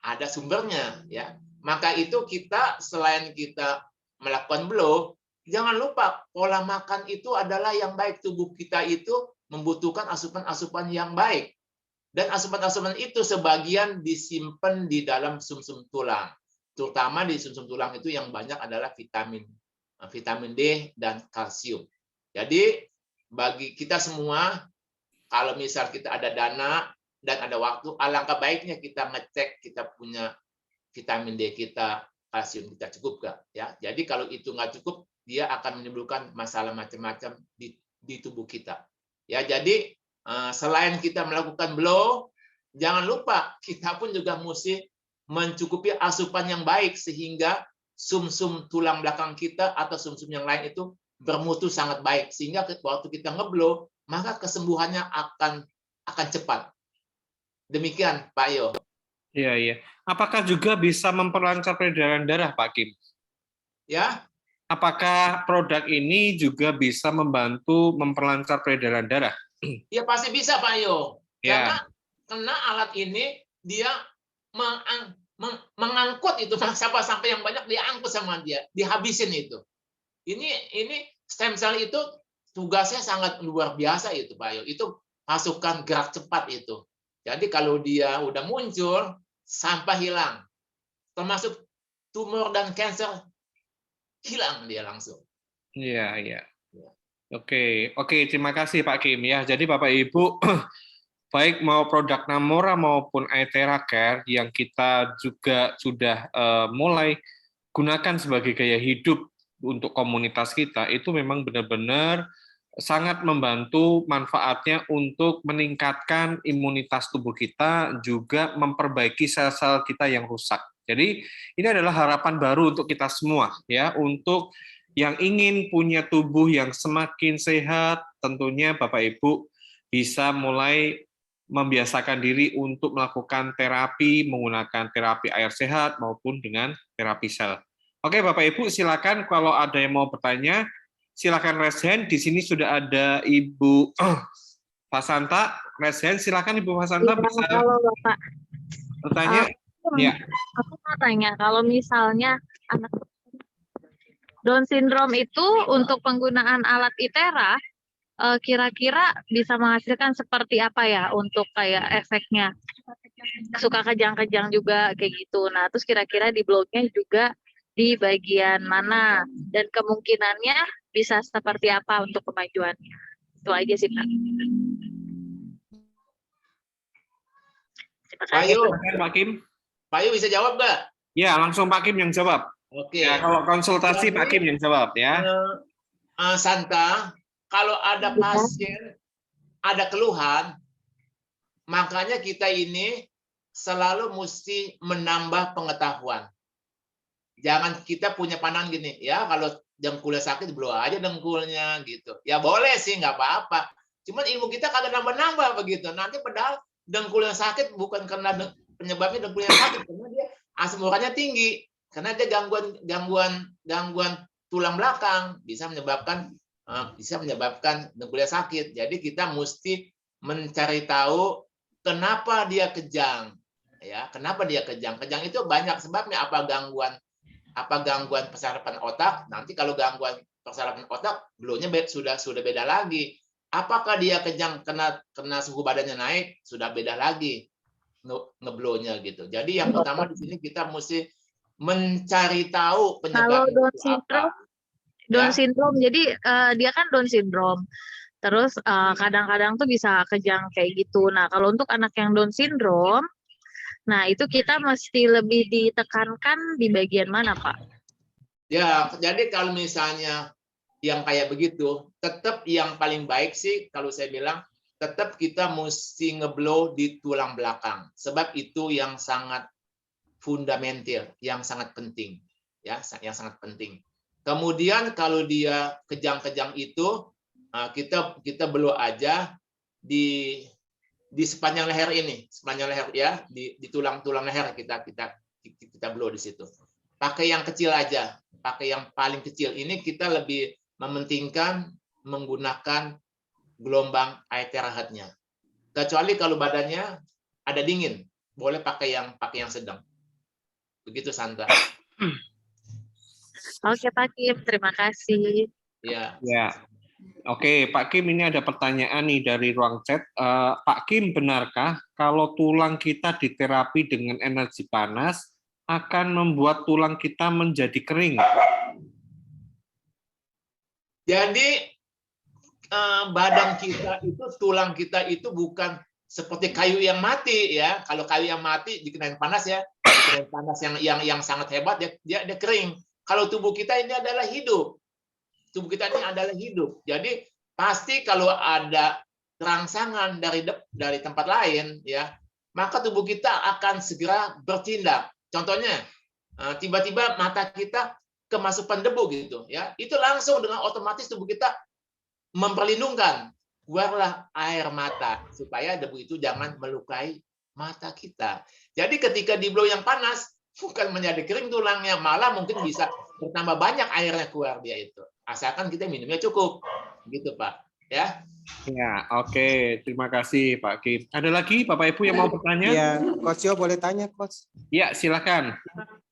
ada sumbernya ya. Maka itu kita selain kita melakukan blow, jangan lupa pola makan itu adalah yang baik. Tubuh kita itu membutuhkan asupan-asupan yang baik. Dan asupan-asupan itu sebagian disimpan di dalam sumsum tulang. Terutama di sumsum tulang itu yang banyak adalah vitamin D dan kalsium. Jadi bagi kita semua, kalau misal kita ada dana dan ada waktu, alangkah baiknya kita ngecek kita punya vitamin D kita, kalsium kita cukup nggak ya. Jadi kalau itu nggak cukup, dia akan menimbulkan masalah macam-macam di tubuh kita. Ya, jadi selain kita melakukan blow, jangan lupa kita pun juga mesti mencukupi asupan yang baik sehingga sumsum tulang belakang kita atau sumsum yang lain itu bermutu sangat baik, sehingga waktu kita ngeblow maka kesembuhannya akan cepat. Demikian Pak Yo. Iya, iya. Apakah juga bisa memperlancar peredaran darah, Pak Kim? Ya. Apakah produk ini juga bisa membantu memperlancar peredaran darah? Ya pasti bisa Pak Yo. Ya. Karena alat ini dia mengangkut itu sampah-sampah yang banyak, diangkut sama dia, dihabisin itu. Ini stem cell itu tugasnya sangat luar biasa itu Pak Yo. Itu pasukan gerak cepat itu. Jadi kalau dia udah muncul, sampah hilang. Termasuk tumor dan kanker hilang dia langsung. Iya, iya. Oke, terima kasih Pak Kim ya. Jadi Bapak Ibu, baik mau produk Namora maupun Aethera Care yang kita juga sudah mulai gunakan sebagai gaya hidup untuk komunitas kita, itu memang benar-benar sangat membantu manfaatnya untuk meningkatkan imunitas tubuh kita, juga memperbaiki sel-sel kita yang rusak. Jadi ini adalah harapan baru untuk kita semua ya, untuk yang ingin punya tubuh yang semakin sehat, tentunya Bapak Ibu bisa mulai membiasakan diri untuk melakukan terapi menggunakan terapi air sehat maupun dengan terapi sel. Oke Bapak Ibu, silakan kalau ada yang mau bertanya, silakan raise hand. Di sini sudah ada Ibu Fasanta, raise hand. Silakan Ibu Fasanta bisa Bapak bertanya. Ya. Aku mau tanya, kalau misalnya anak Down syndrome itu untuk penggunaan alat Aethera kira-kira bisa menghasilkan seperti apa ya untuk kayak efeknya? Suka kejang-kejang juga kayak gitu. Nah, terus kira-kira di blognya juga di bagian mana dan kemungkinannya bisa seperti apa untuk kemajuannya? Itu aja sih, Pak. Pak Kim. Pak Yu bisa jawab nggak? Ya, langsung Pak Kim yang jawab. Oke. Ya, kalau konsultasi Pak Kim yang jawab ya. Santa, kalau ada pasien ada keluhan, makanya kita ini selalu mesti menambah pengetahuan. Jangan kita punya pandangan gini, ya kalau dengkulnya sakit blow aja dengkulnya gitu. Ya boleh sih, nggak apa-apa. Cuman ilmu kita kagak nambah-nambah begitu. Nanti padahal dengkul yang sakit bukan karena penyebabnya dengkul yang sakit, karena dia asam uratnya tinggi, karena dia gangguan tulang belakang, bisa menyebabkan dengkul yang sakit. Jadi kita mesti mencari tahu kenapa dia kejang, ya. Kenapa dia kejang? Kejang itu banyak sebabnya. Apa gangguan persarapan otak? Nanti kalau gangguan persarapan otak, blow-nya sudah beda lagi. Apakah dia kejang karena suhu badannya naik? Sudah beda lagi ngeblow-nya gitu. Jadi yang utama di sini kita mesti mencari tahu Kalau penyebabnya Down itu syndrome, apa. Down Ya. syndrome, jadi dia kan Down syndrome. Terus kadang-kadang tuh bisa kejang kayak gitu. Nah, kalau untuk anak yang Down syndrome, nah itu kita mesti lebih ditekankan di bagian mana, Pak? Ya, jadi kalau misalnya yang kayak begitu, tetap yang paling baik sih kalau saya bilang tetap kita mesti ngeblow di tulang belakang. Sebab itu yang sangat fundamental, yang sangat penting, ya, yang sangat penting. Kemudian kalau dia kejang-kejang itu, kita blow aja di sepanjang leher ini, sepanjang leher ya, di tulang-tulang leher kita blow di situ. Pakai yang kecil aja, pakai yang paling kecil. Ini kita lebih mementingkan menggunakan gelombang air terahatnya. Kecuali kalau badannya ada dingin, boleh pakai yang sedang. Begitu, Santa. Oke, Pak Kim, terima kasih. Ya. Ya. Oke, Pak Kim, ini ada pertanyaan nih dari ruang chat. Pak Kim, benarkah kalau tulang kita diterapi dengan energi panas akan membuat tulang kita menjadi kering? Jadi badan kita itu, tulang kita itu bukan seperti kayu yang mati ya. Kalau kayu yang mati dikenain panas ya, dikenain panas yang sangat hebat, dia kering. Kalau tubuh kita ini adalah hidup. Tubuh kita ini adalah hidup. Jadi pasti kalau ada rangsangan dari tempat lain ya, maka tubuh kita akan segera bertindak. Contohnya tiba-tiba mata kita kemasukan debu gitu ya, itu langsung dengan otomatis tubuh kita memperlindungkan, keluarlah air mata supaya debu itu jangan melukai mata kita. Jadi ketika di blow yang panas bukan menjadi kering tulangnya, malah mungkin bisa bertambah banyak airnya keluar dia itu. Asalkan kita minumnya cukup. Gitu, Pak. Ya. Ya, oke. Terima kasih, Pak Kim. Ada lagi Bapak Ibu yang mau bertanya? Ya, Coach Yo boleh tanya, Coach? Ya, silakan.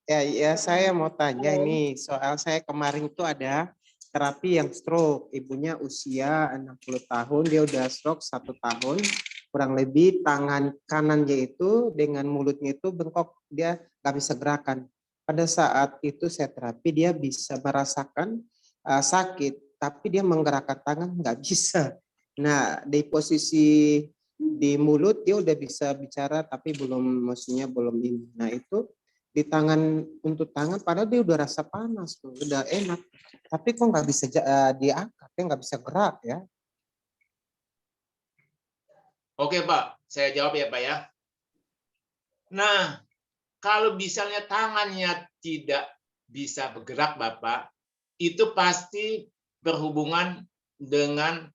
Ya, saya mau tanya ini soal saya kemarin itu ada terapi yang stroke. Ibunya usia 60 tahun, dia udah stroke 1 tahun. Kurang lebih tangan kanannya itu dengan mulutnya itu bengkok, dia nggak bisa gerakan. Pada saat itu saya terapi, dia bisa merasakan sakit, tapi dia menggerakkan tangan nggak bisa. Nah, di posisi di mulut dia udah bisa bicara, tapi maksudnya belum ini. Nah, itu di tangan, untuk tangan, padahal dia udah rasa panas, udah enak, tapi kok nggak bisa diangkat, dia nggak bisa gerak ya. Oke, Pak. Saya jawab ya, Pak ya. Nah, kalau misalnya tangannya tidak bisa bergerak, Bapak, itu pasti berhubungan dengan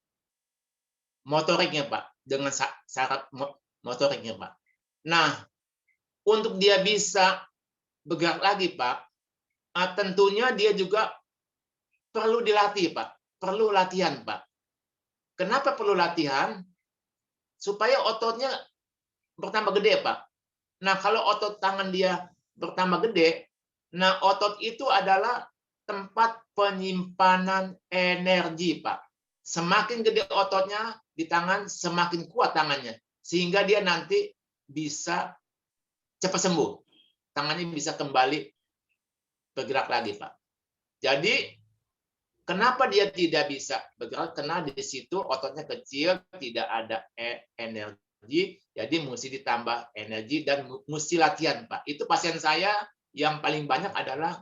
motoriknya, Pak. Dengan syarat motoriknya, Pak. Nah, untuk dia bisa bergerak lagi, Pak, tentunya dia juga perlu dilatih, Pak. Perlu latihan, Pak. Kenapa perlu latihan? Supaya ototnya bertambah gede, Pak. Nah, kalau otot tangan dia bertambah gede, nah otot itu adalah tempat penyimpanan energi, Pak. Semakin gede ototnya di tangan, semakin kuat tangannya. Sehingga dia nanti bisa cepat sembuh. Tangannya bisa kembali bergerak lagi, Pak. Jadi, kenapa dia tidak bisa bergerak? Karena di situ ototnya kecil, tidak ada energi, jadi mesti ditambah energi dan mesti latihan, Pak. Itu pasien saya yang paling banyak adalah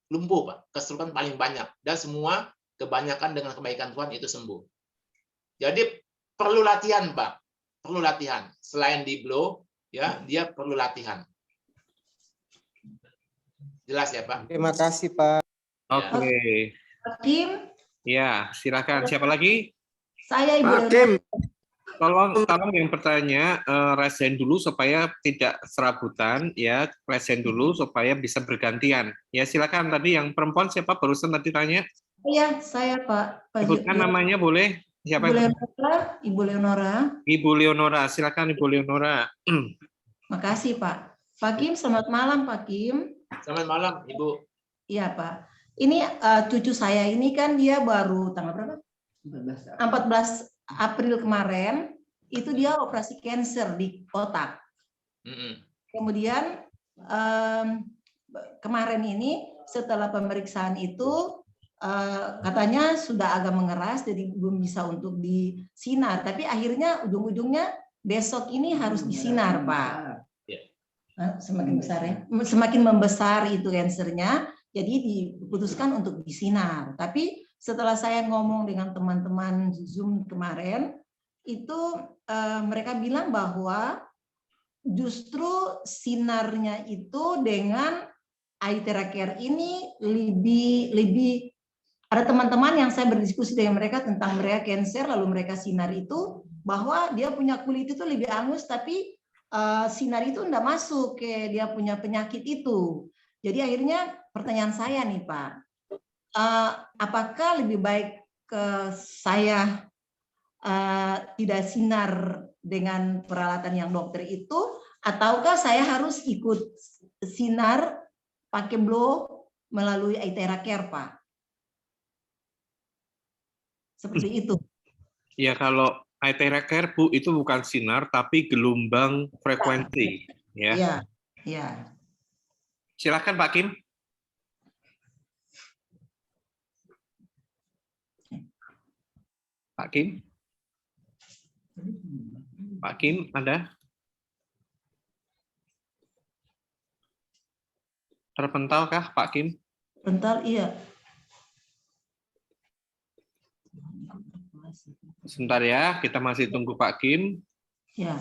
lumpuh, Pak. Kesulitan paling banyak. Dan semua kebanyakan dengan kebaikan Tuhan itu sembuh. Jadi perlu latihan, Pak. Perlu latihan. Selain di blow, ya, dia perlu latihan. Jelas ya, Pak? Terima kasih, Pak. Oke. Pak Kim, Ya, silakan. Siapa lagi? Saya Ibu Pak Leonora. Kim, Tolong yang bertanya resen dulu supaya tidak serabutan ya, resen dulu supaya bisa bergantian. Ya silakan tadi yang perempuan siapa barusan tadi tanya? Iya, saya Pak. Sebutkan namanya boleh. Siapa? Ibu Leonora. Ibu Leonora. Ibu Leonora, silakan Ibu Leonora. Makasih Pak. Pak Kim, selamat malam Pak Kim. Selamat malam, Ibu. Iya Pak. Ini cucu saya ini kan dia baru tanggal berapa? 14 April kemarin itu dia operasi cancer di otak. Kemudian kemarin ini setelah pemeriksaan itu katanya sudah agak mengeras jadi belum bisa untuk disinar. Tapi akhirnya ujung-ujungnya besok ini harus disinar Pak. Semakin besar ya, semakin membesar itu kansernya. Jadi diputuskan untuk disinar. Tapi setelah saya ngomong dengan teman-teman Zoom kemarin, itu mereka bilang bahwa justru sinarnya itu dengan Aithera Care ini lebih ada teman-teman yang saya berdiskusi dengan mereka tentang mereka cancer, lalu mereka sinar itu bahwa dia punya kulit itu lebih halus, tapi sinar itu enggak masuk ke dia punya penyakit itu. Jadi akhirnya pertanyaan saya nih Pak, apakah lebih baik ke saya tidak sinar dengan peralatan yang dokter itu, ataukah saya harus ikut sinar pakai blow melalui Aithera Care Pak? Seperti itu. Ya kalau Aithera Care Bu itu bukan sinar tapi gelombang frekuensi. Ya. Iya, iya. Silakan Pak Kim. Pak Kim. Pak Kim ada? Terpentalkah Pak Kim? Bentar, iya. Sebentar ya, kita masih tunggu Pak Kim. Ya.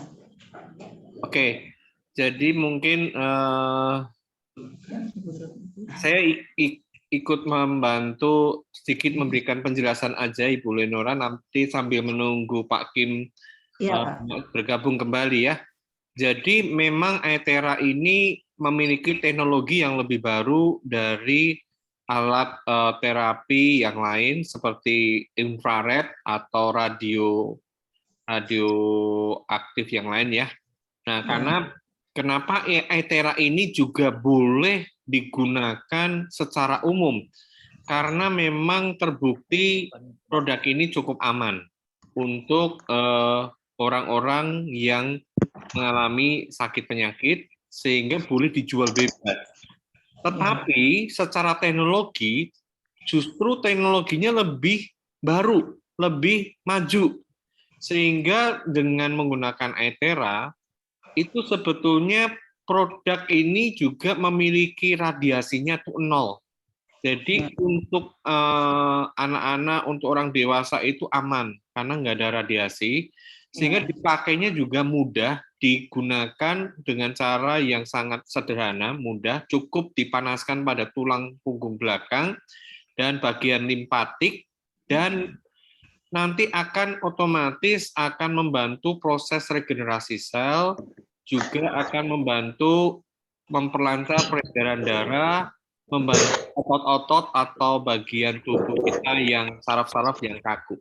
Oke, jadi mungkin saya ikut membantu sedikit memberikan penjelasan aja Ibu Leonora, nanti sambil menunggu Pak Kim bergabung kembali ya. Jadi memang Aithera ini memiliki teknologi yang lebih baru dari alat terapi yang lain seperti infrared atau radioaktif yang lain ya. Nah, karena kenapa Aithera ini juga boleh digunakan secara umum? Karena memang terbukti produk ini cukup aman untuk orang-orang yang mengalami sakit penyakit sehingga boleh dijual bebas. Tetapi secara teknologi justru teknologinya lebih baru, lebih maju. Sehingga dengan menggunakan Aithera itu sebetulnya produk ini juga memiliki radiasinya tuh 0. Jadi untuk anak-anak, untuk orang dewasa itu aman karena nggak ada radiasi, sehingga dipakainya juga mudah, digunakan dengan cara yang sangat sederhana, mudah, cukup dipanaskan pada tulang punggung belakang dan bagian limpatik, dan nanti akan otomatis akan membantu proses regenerasi sel, juga akan membantu memperlancar peredaran darah, membantu otot-otot atau bagian tubuh kita yang saraf-saraf yang kaku.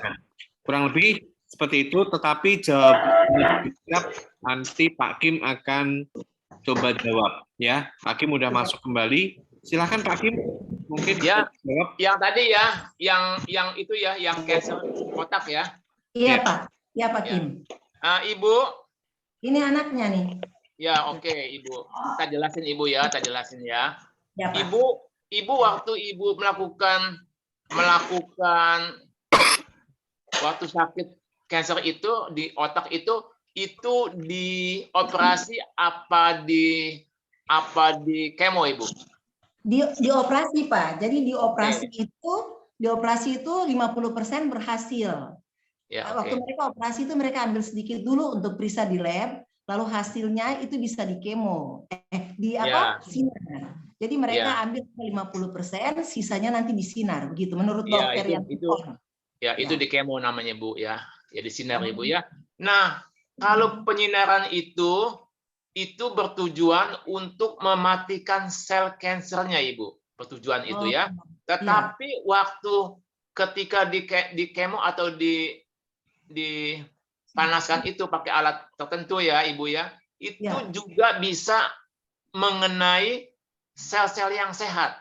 Nah, kurang lebih seperti itu, tetapi jawabannya nanti Pak Kim akan coba jawab. Ya, Pak Kim udah masuk kembali. Silakan Pak Kim, mungkin ya jawab. Yang tadi ya, yang itu ya, yang cancer otak ya. Iya Pak, ya Pak Kim. Ibu. Ini anaknya nih. Ya oke, Ibu. Tak jelasin Ibu ya, tak jelasin ya. Ya, Pak. Ibu waktu Ibu melakukan waktu sakit kanker itu di otak itu dioperasi apa di kemo Ibu? Dioperasi Pak. Jadi dioperasi itu 50% berhasil. Ya, waktu mereka operasi itu mereka ambil sedikit dulu untuk periksa di lab, lalu hasilnya itu bisa di kemo, sinar. Jadi mereka ambil 50%, sisanya nanti disinar, begitu menurut dokter yang itu Ya, itu Ya. di kemo namanya Bu ya. Ya di sinar Ibu ya. Nah, kalau penyinaran itu bertujuan untuk mematikan sel kansernya Ibu. Bertujuan itu ya. Tetapi waktu ketika di kemo atau dipanaskan itu pakai alat tertentu ya Ibu ya, itu juga bisa mengenai sel-sel yang sehat.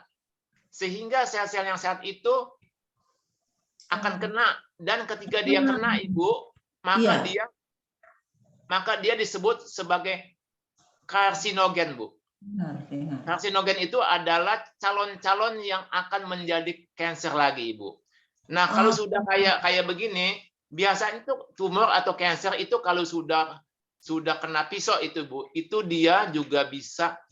Sehingga sel-sel yang sehat itu akan kena, dan ketika dia kena Ibu, maka dia disebut sebagai karsinogen Bu. Karsinogen itu adalah calon-calon yang akan menjadi kanker lagi Ibu. Nah, kalau sudah kayak begini, biasanya itu tumor atau kanker itu kalau sudah kena pisau itu Bu, itu dia juga bisa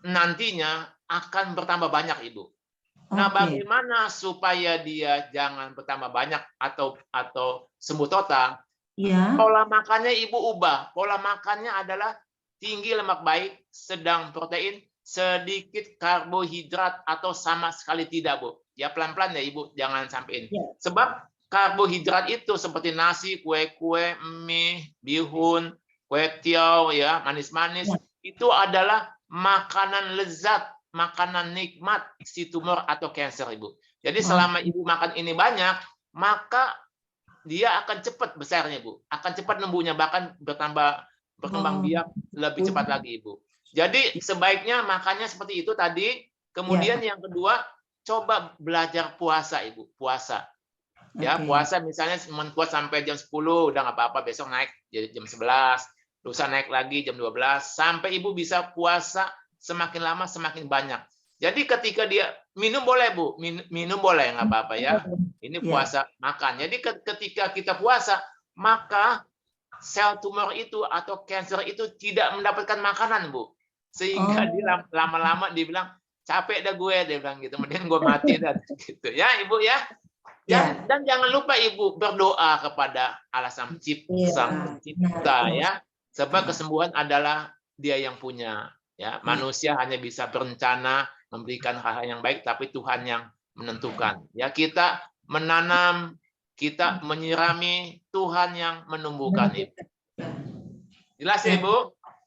nantinya akan bertambah banyak Ibu. Nah, bagaimana supaya dia jangan bertambah banyak atau sembuh total? Pola makannya Ibu ubah. Pola makannya adalah tinggi lemak baik, sedang protein, sedikit karbohidrat atau sama sekali tidak, Bu. Ya pelan-pelan ya Ibu, jangan sampai ini. Sebab karbohidrat itu seperti nasi, kue-kue, mie, bihun, kue tiaw, ya manis-manis, itu adalah makanan lezat, makanan nikmat si tumor atau kanker Ibu. Jadi selama Ibu makan ini banyak, maka dia akan cepat besarnya Bu, akan cepat numbuhnya, bahkan berkembang biak lebih cepat lagi Ibu. Jadi sebaiknya makannya seperti itu tadi. Kemudian yang kedua, coba belajar puasa Ibu, puasa. Ya puasa misalnya kuat sampai jam 10 udah nggak apa-apa, besok naik jam 11, lusa naik lagi jam 12, sampai Ibu bisa puasa semakin lama semakin banyak. Jadi ketika dia minum boleh Bu, minum boleh nggak apa-apa ya. Ini puasa makan. Jadi ketika kita puasa, maka sel tumor itu atau kanker itu tidak mendapatkan makanan Bu, sehingga dia lama-lama dibilang capek dah gue, dia bilang gitu, kemudian gue mati dan gitu ya Ibu ya. Dan jangan lupa Ibu berdoa kepada Allah Sang Pencipta ya, sebab kesembuhan adalah Dia yang punya. Ya, manusia hanya bisa berencana, memberikan hal-hal yang baik, tapi Tuhan yang menentukan. Ya, kita menanam, kita menyirami, Tuhan yang menumbuhkan Ibu. Jelas ya Ibu?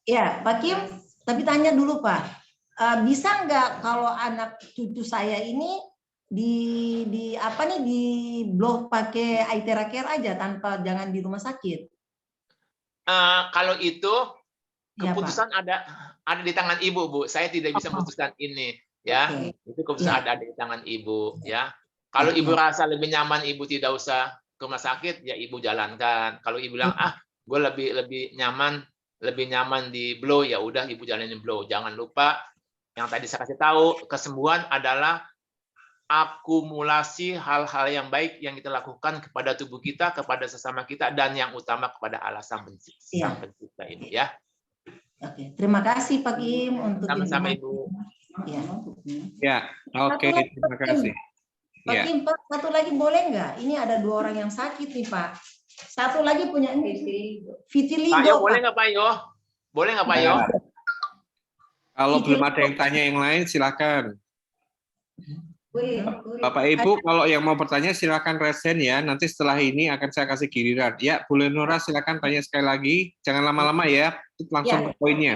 Ya, Pak Kim, tapi tanya dulu Pak, bisa nggak kalau anak cucu saya ini di blok pakai Aithera Care aja tanpa jangan di rumah sakit? Kalau itu keputusan ada di tangan Ibu, Bu. Saya tidak bisa memutuskan ini, ya. Itu keputusan ada di tangan Ibu, ya. Kalau Ibu rasa lebih nyaman, Ibu tidak usah ke rumah sakit, ya Ibu jalankan. Kalau Ibu bilang, gue lebih nyaman di blow, ya udah Ibu jalanin blow. Jangan lupa yang tadi saya kasih tahu, kesembuhan adalah akumulasi hal-hal yang baik yang kita lakukan kepada tubuh kita, kepada sesama kita, dan yang utama kepada Allah Sang Pencipta ini, ya. Oke, terima kasih Pak Kim untuk sama-sama Ibu. Ya, oke, terima kasih. Pak Kim, Pak, satu lagi boleh nggak? Ini ada 2 orang yang sakit nih Pak. Satu lagi punya ini vitiligo. Pak Yo, boleh nggak Pak Yo? Boleh nggak Pak Yo? Kalau belum ada yang tanya yang lain, silakan. Bapak Ibu, kalau yang mau bertanya silakan resen ya. Nanti setelah ini akan saya kasih giliran. Ya, Bu Lenora silakan tanya sekali lagi. Jangan lama-lama ya. Langsung ke poinnya.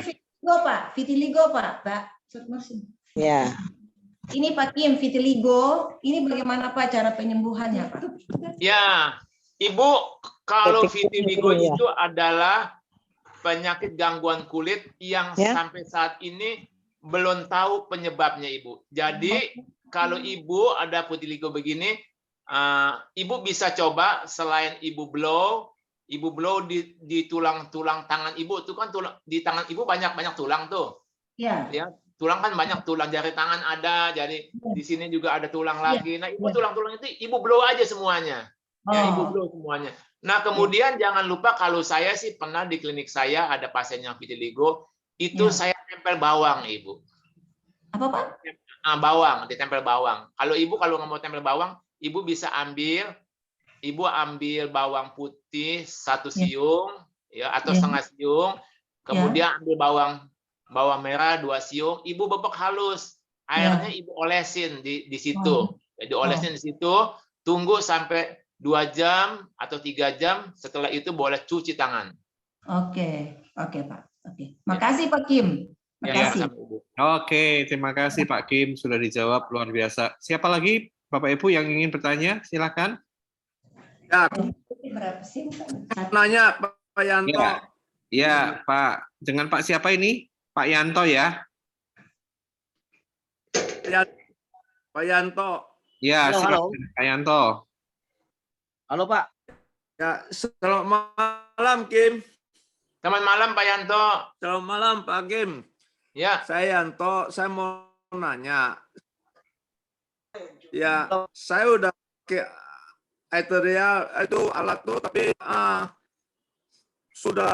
Vitiligo Pak. Ya. Ini Pak Kim, vitiligo. Ini bagaimana Pak cara penyembuhannya Pak? Ya, Ibu, kalau vitiligo itu adalah penyakit gangguan kulit yang sampai saat ini belum tahu penyebabnya Ibu. Jadi kalau Ibu ada vitiligo begini, Ibu bisa coba selain Ibu blow di tulang-tulang tangan Ibu. Itu kan di tangan Ibu banyak tulang tuh. Ya. Ya, tulang kan banyak, tulang jari tangan ada, jadi di sini juga ada tulang lagi. Nah, Ibu tulang-tulang itu Ibu blow aja semuanya. Ya, Ibu blow semuanya. Nah, kemudian jangan lupa kalau saya sih pernah di klinik saya ada pasien yang vitiligo, itu saya tempel bawang, Ibu. Apa Pak? Bawang, ditempel bawang. Kalau Ibu kalau nggak mau tempel bawang, Ibu bisa ambil bawang putih 1 siung ya atau setengah siung, kemudian ambil bawang merah 2 siung, Ibu bebek halus. Airnya Ibu olesin di situ. Jadi olesin di situ, tunggu sampai 2 jam atau 3 jam, setelah itu boleh cuci tangan. Oke, Pak. Oke. Makasih Pak Kim. Ya, Makasih. sama Ibu. Oke, terima kasih Pak Kim sudah dijawab luar biasa. Siapa lagi Bapak Ibu yang ingin bertanya? Silakan. Ya, Berapa sih? nanya Pak Yanto. Ya, Pak. Dengan Pak siapa ini? Pak Yanto ya? Pak Yanto. Ya, Halo, halo. silakan Pak Yanto. Halo Pak. Ya, selamat malam Kim. Selamat malam Pak Yanto. Selamat malam Pak Kim. Ya, Saya Yanto, saya mau nanya. Ya, saya udah pakai Ethereal itu alat tuh, tapi sudah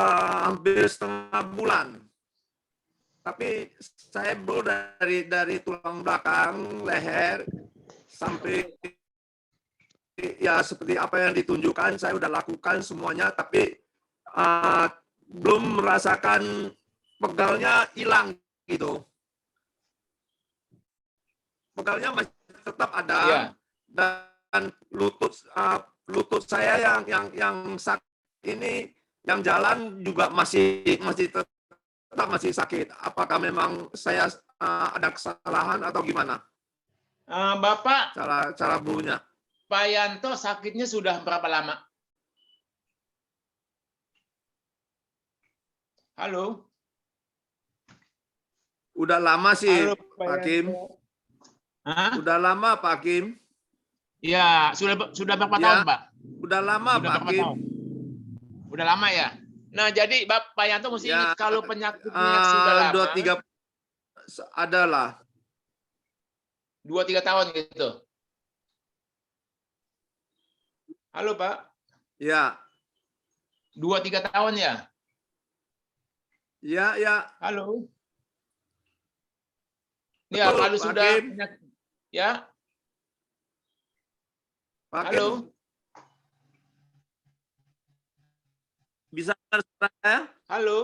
hampir setengah bulan. Tapi saya baru dari tulang belakang, leher, sampai ya seperti apa yang ditunjukkan, saya udah lakukan semuanya, tapi belum merasakan pegalnya hilang gitu. Pegalnya masih tetap ada, ya. dan lutut saya yang sakit ini, yang jalan juga masih tetap masih sakit. Apakah memang saya ada kesalahan atau gimana? Bapak, Cara bulunya. Pak Yanto sakitnya sudah berapa lama? Halo? Udah lama sih, Halo, Pak Kim. Hah? Udah lama, Pak Kim. Ya, sudah berapa Ya. tahun, Pak? Udah lama, Sudah Pak berapa Kim. tahun? Udah lama ya? Nah, jadi Pak Yanto mesti Ya, ingat kalau penyakitnya sudah lama, 2-3 adalah. 2-3 tahun gitu. Halo, Pak. Ya, 2-3 tahun ya? ya. Halo? Ya, Betul, kalau Pak sudah Kim. penyakit, ya. Pak Halo? Kim, bisa dengar suara saya? Halo?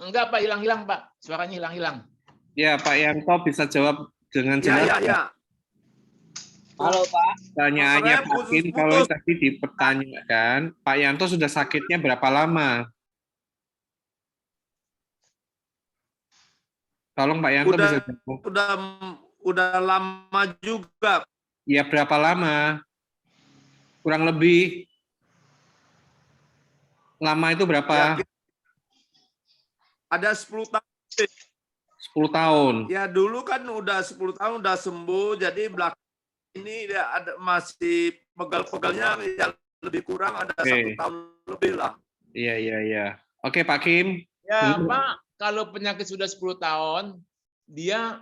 Enggak, Pak, hilang-hilang, Pak. Suaranya hilang-hilang. Ya, Pak Yanto bisa jawab dengan Ya, jelas. ya. Halo Pak. Pertanyaannya Saya Pak Kim, kalau putus-putus. tadi dipertanyakan, Pak Yanto sudah sakitnya berapa lama? Tolong Pak Yanto Udah- bisa jawab. Udah lama juga. Ya, berapa lama? Kurang lebih. Lama itu berapa? Ya, ada 10 tahun. 10 tahun. Ya dulu kan udah 10 tahun udah sembuh, jadi belakang ini dia ada masih pegal-pegalnya yang lebih kurang ada Oke. 1 tahun lebih lah. Iya. Oke, Pak Kim. Ya, Pak, kalau penyakit sudah 10 tahun, dia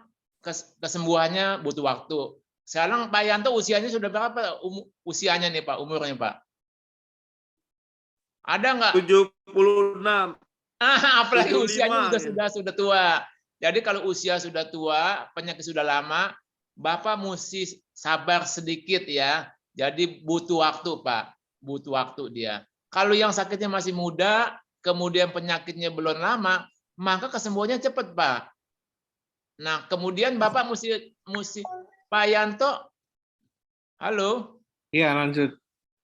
kesembuhannya butuh waktu. Sekarang Pak Yanto usianya sudah berapa? Usianya nih, Pak, umurnya, Pak? Ada nggak? 76. Apalagi 75, usianya ya. sudah tua. Jadi kalau usia sudah tua, penyakit sudah lama, Bapak mesti sabar sedikit ya. Jadi butuh waktu, Pak. Butuh waktu dia. Kalau yang sakitnya masih muda, kemudian penyakitnya belum lama, maka kesembuhannya cepat, Pak. Nah, kemudian Bapak mesti Pak Yanto, halo, Iya, lanjut.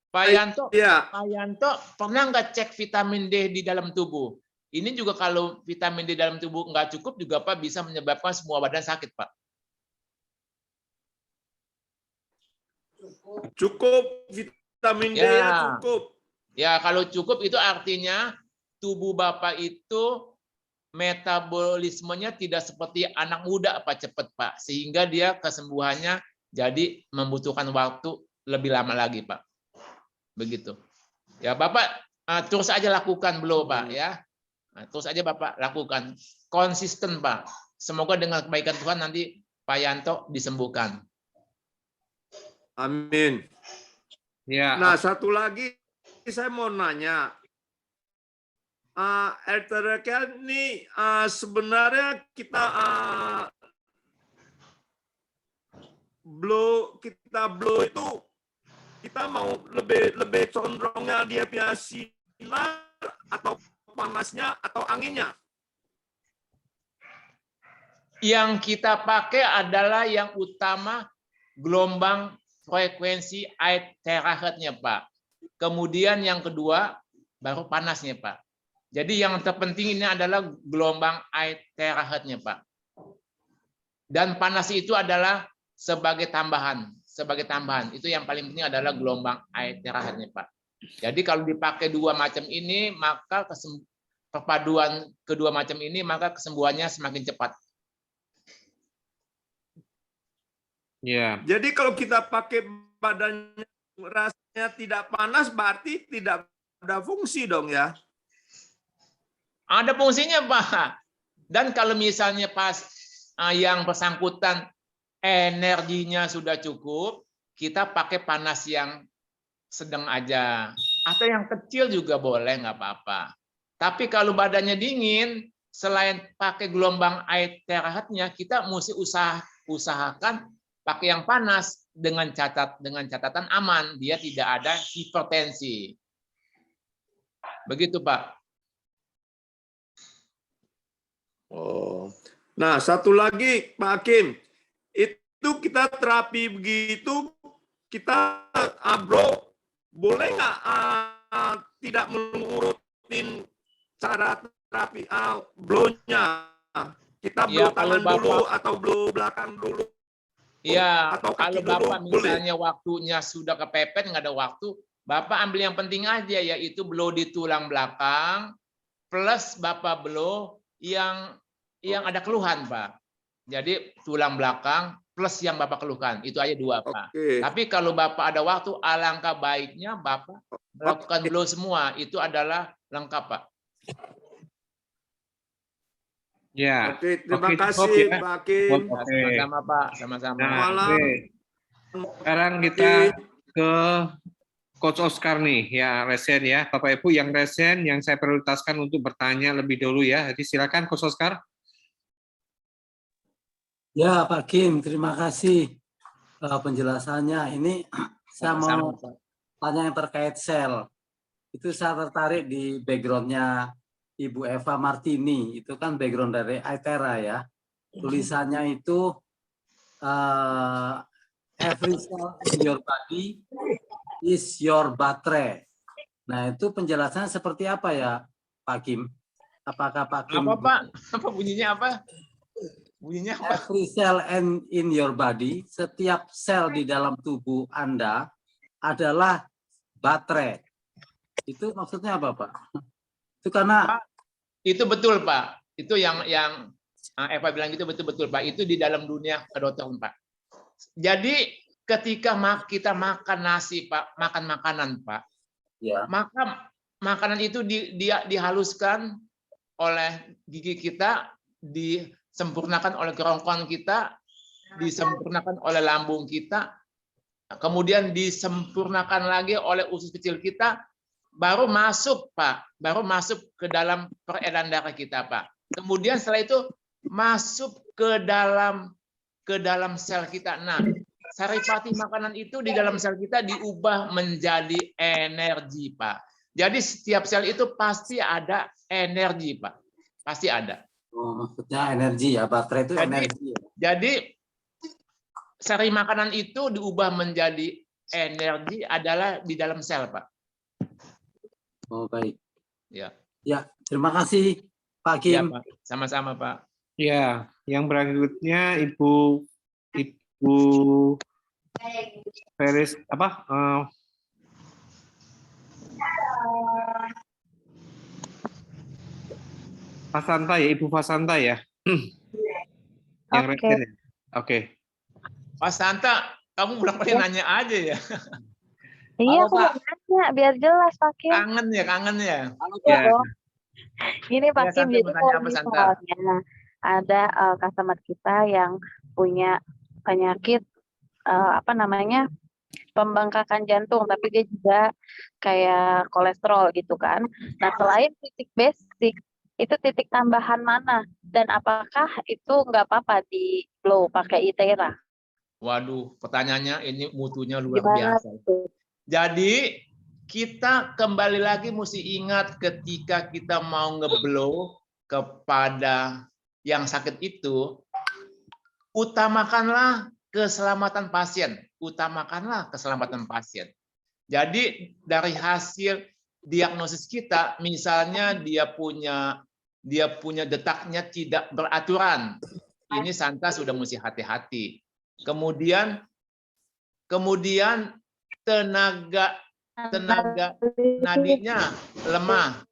Pak Yanto, Iya. Pak Yanto pernah nggak cek vitamin D di dalam tubuh? Ini juga kalau vitamin D dalam tubuh nggak cukup juga Pak bisa menyebabkan semua badan sakit, Pak. Cukup vitamin D Ya. cukup. Ya, kalau cukup itu artinya tubuh Bapak itu metabolismenya tidak seperti anak muda, Pak, cepat, Pak. Sehingga dia kesembuhannya jadi membutuhkan waktu lebih lama lagi, Pak. Begitu. Ya, Bapak terus aja lakukan belum, Pak, ya. Terus aja Bapak lakukan. Konsisten, Pak. Semoga dengan kebaikan Tuhan nanti Pak Yanto disembuhkan. Amin. Ya. Nah, satu lagi saya mau nanya. Ethereal ini sebenarnya kita blow itu kita mau lebih condongnya dia punya sinar atau panasnya atau anginnya. Yang kita pakai adalah yang utama gelombang frekuensi air terahertznya, Pak. Kemudian yang kedua baru panasnya, Pak. Jadi yang terpenting ini adalah gelombang air terahertznya, Pak. Dan panas itu adalah sebagai tambahan. Sebagai tambahan. Itu yang paling penting adalah gelombang air terahertznya, Pak. Jadi kalau dipakai dua macam ini, maka perpaduan kedua macam ini, maka kesembuhannya semakin cepat. Ya. Jadi kalau kita pakai badannya rasanya tidak panas, berarti tidak ada fungsi dong ya? Ada fungsinya, Pak. Dan kalau misalnya pas yang bersangkutan energinya sudah cukup, kita pakai panas yang sedang aja. Atau yang kecil juga boleh, nggak apa-apa. Tapi kalau badannya dingin, selain pakai gelombang air terahertznya, kita mesti usahakan pakai yang panas dengan catatan aman, dia tidak ada hipertensi. Begitu, Pak. Oh. Nah, satu lagi Pak Hakim, itu kita terapi begitu, kita bro, boleh nggak tidak mengurutin cara terapi blow-nya? Kita blow tangan dulu atau blow belakang dulu? Iya, atau kalau kaki dulu, Bapak misalnya waktunya sudah kepepet, nggak ada waktu, Bapak ambil yang penting aja, yaitu blow di tulang belakang, plus Bapak blow yang ada keluhan, Pak. Jadi tulang belakang plus yang Bapak keluhkan, itu aja dua, Pak. Tapi kalau Bapak ada waktu, alangkah baiknya Bapak melakukan blow semua, itu adalah lengkap, Pak. Ya. Oke, terima kasih Pak Hakim. Sama-sama, Pak. Sama-sama. Nah, sekarang kita ke Coach Oscar nih, ya resen ya. Bapak Ibu yang resen, yang saya prioritaskan untuk bertanya lebih dulu ya. Jadi silakan Coach Oscar. Ya Pak Kim, terima kasih penjelasannya. Ini saya mau tanya yang terkait sel. Itu saya tertarik di backgroundnya Ibu Eva Martini. Itu kan background dari ITERA ya. Tulisannya itu every cell in your body is your battery. Nah itu penjelasannya seperti apa ya Pak Kim? Apakah Pak Kim? Apa Pak? Apa bunyinya apa? Bunyinya apa? Every cell in your body, setiap sel di dalam tubuh Anda adalah baterai. Itu maksudnya apa Pak? Itu karena itu betul Pak. Itu yang Eva bilang itu betul-betul Pak. Itu di dalam dunia kedokteran Pak. Jadi ketika kita makan nasi Pak, makan makanan Pak, ya. maka makanan itu dihaluskan oleh gigi kita, disempurnakan oleh kerongkongan kita, disempurnakan oleh lambung kita, kemudian disempurnakan lagi oleh usus kecil kita, baru masuk Pak, baru masuk ke dalam peredaran darah kita Pak. Kemudian setelah itu masuk ke dalam sel kita. Nah, saripati makanan itu di dalam sel kita diubah menjadi energi Pak. Jadi setiap sel itu pasti ada energi Pak, pasti ada. Oh, maksudnya energi ya, baterai itu energi. Jadi sari makanan itu diubah menjadi energi adalah di dalam sel Pak. Oh baik. Ya. Ya, terima kasih Pak Kim. Ya, Pak. Sama-sama Pak. Ya, yang berikutnya Ibu Feris apa? Fasanta ya, Ibu Fasanta ya. Yang resen ya. Oke. Fasanta, kamu bolak-balik nanya aja ya. Iya, aku mau nanya biar jelas Pak Kim. Kangen ya. Ya. Gini Pak Kim, jadi kalau misalnya ada customer kita yang punya penyakit pembengkakan jantung, tapi dia juga kayak kolesterol gitu kan. Nah, selain titik basic, itu titik tambahan mana? Dan apakah itu nggak apa-apa di blow pakai ITERA? Waduh, pertanyaannya ini mutunya luar biasa. Jadi kita kembali lagi mesti ingat ketika kita mau ngeblow kepada yang sakit itu, utamakanlah keselamatan pasien. utamakanlah keselamatan pasien. Jadi dari hasil diagnosis kita, misalnya dia punya detaknya tidak beraturan, ini Santa sudah mesti hati-hati. Kemudian tenaga nadinya lemah,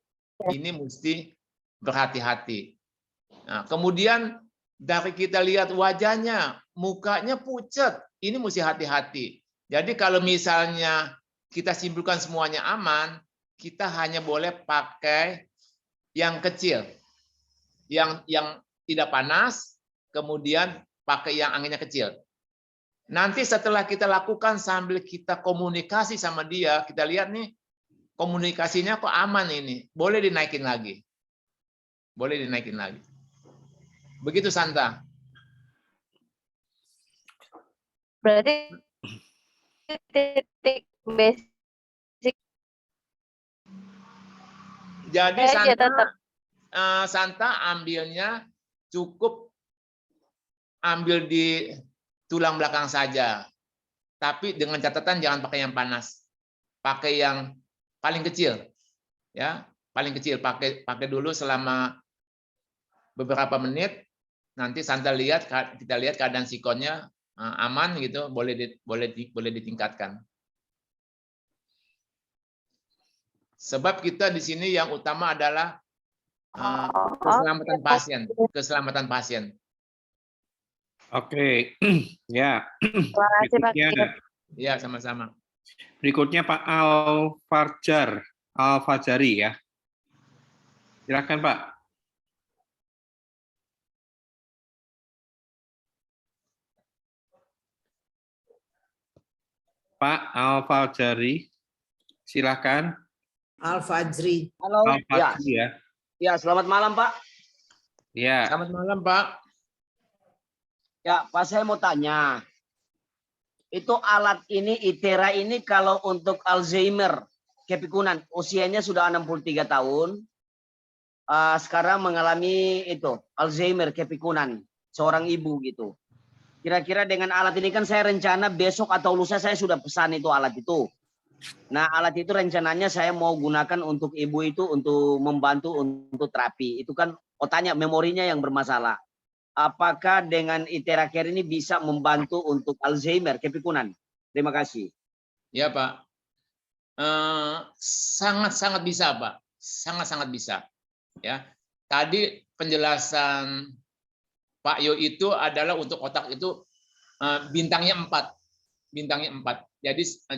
ini mesti berhati-hati. Nah, kemudian dari kita lihat wajahnya, mukanya pucat, ini mesti hati-hati. Jadi kalau misalnya kita simpulkan semuanya aman, kita hanya boleh pakai yang kecil, yang tidak panas, kemudian pakai yang anginnya kecil. Nanti setelah kita lakukan sambil kita komunikasi sama dia, kita lihat nih komunikasinya kok aman ini, boleh dinaikin lagi. Boleh dinaikin lagi. Begitu Santa. Berarti titik basic. Jadi Saya Santa ambilnya cukup ambil di tulang belakang saja. Tapi dengan catatan jangan pakai yang panas. Pakai yang paling kecil. Ya, paling kecil pakai dulu selama beberapa menit. Nanti Santa kita lihat keadaan sikonnya aman gitu, boleh ditingkatkan. Sebab kita di sini yang utama adalah keselamatan pasien. Oke, ya. Terima kasih Pak. Ya, sama-sama. Berikutnya Pak Al-Fajari ya. Silakan Pak. Pak Al-Fajari, silakan. Al-Fajri. Halo. Al-Fajri ya. Ya, selamat malam Pak. Ya. Selamat malam Pak. Ya, Pak saya mau tanya. Itu alat ini, ITERA ini kalau untuk Alzheimer, kepikunan, usianya sudah 63 tahun. Sekarang mengalami itu, Alzheimer, kepikunan. Seorang ibu gitu. Kira-kira dengan alat ini kan saya rencana besok atau lusa saya sudah pesan itu alat itu. Nah, alat itu rencananya saya mau gunakan untuk ibu itu untuk membantu untuk terapi. Itu kan otaknya, memorinya yang bermasalah. Apakah dengan ITERA Care ini bisa membantu untuk Alzheimer, kepikunan? Terima kasih. Ya Pak. Sangat-sangat bisa Pak. Sangat-sangat bisa. Ya. Tadi penjelasan Pak Yo itu adalah untuk otak itu bintangnya 4. Bintangnya 4.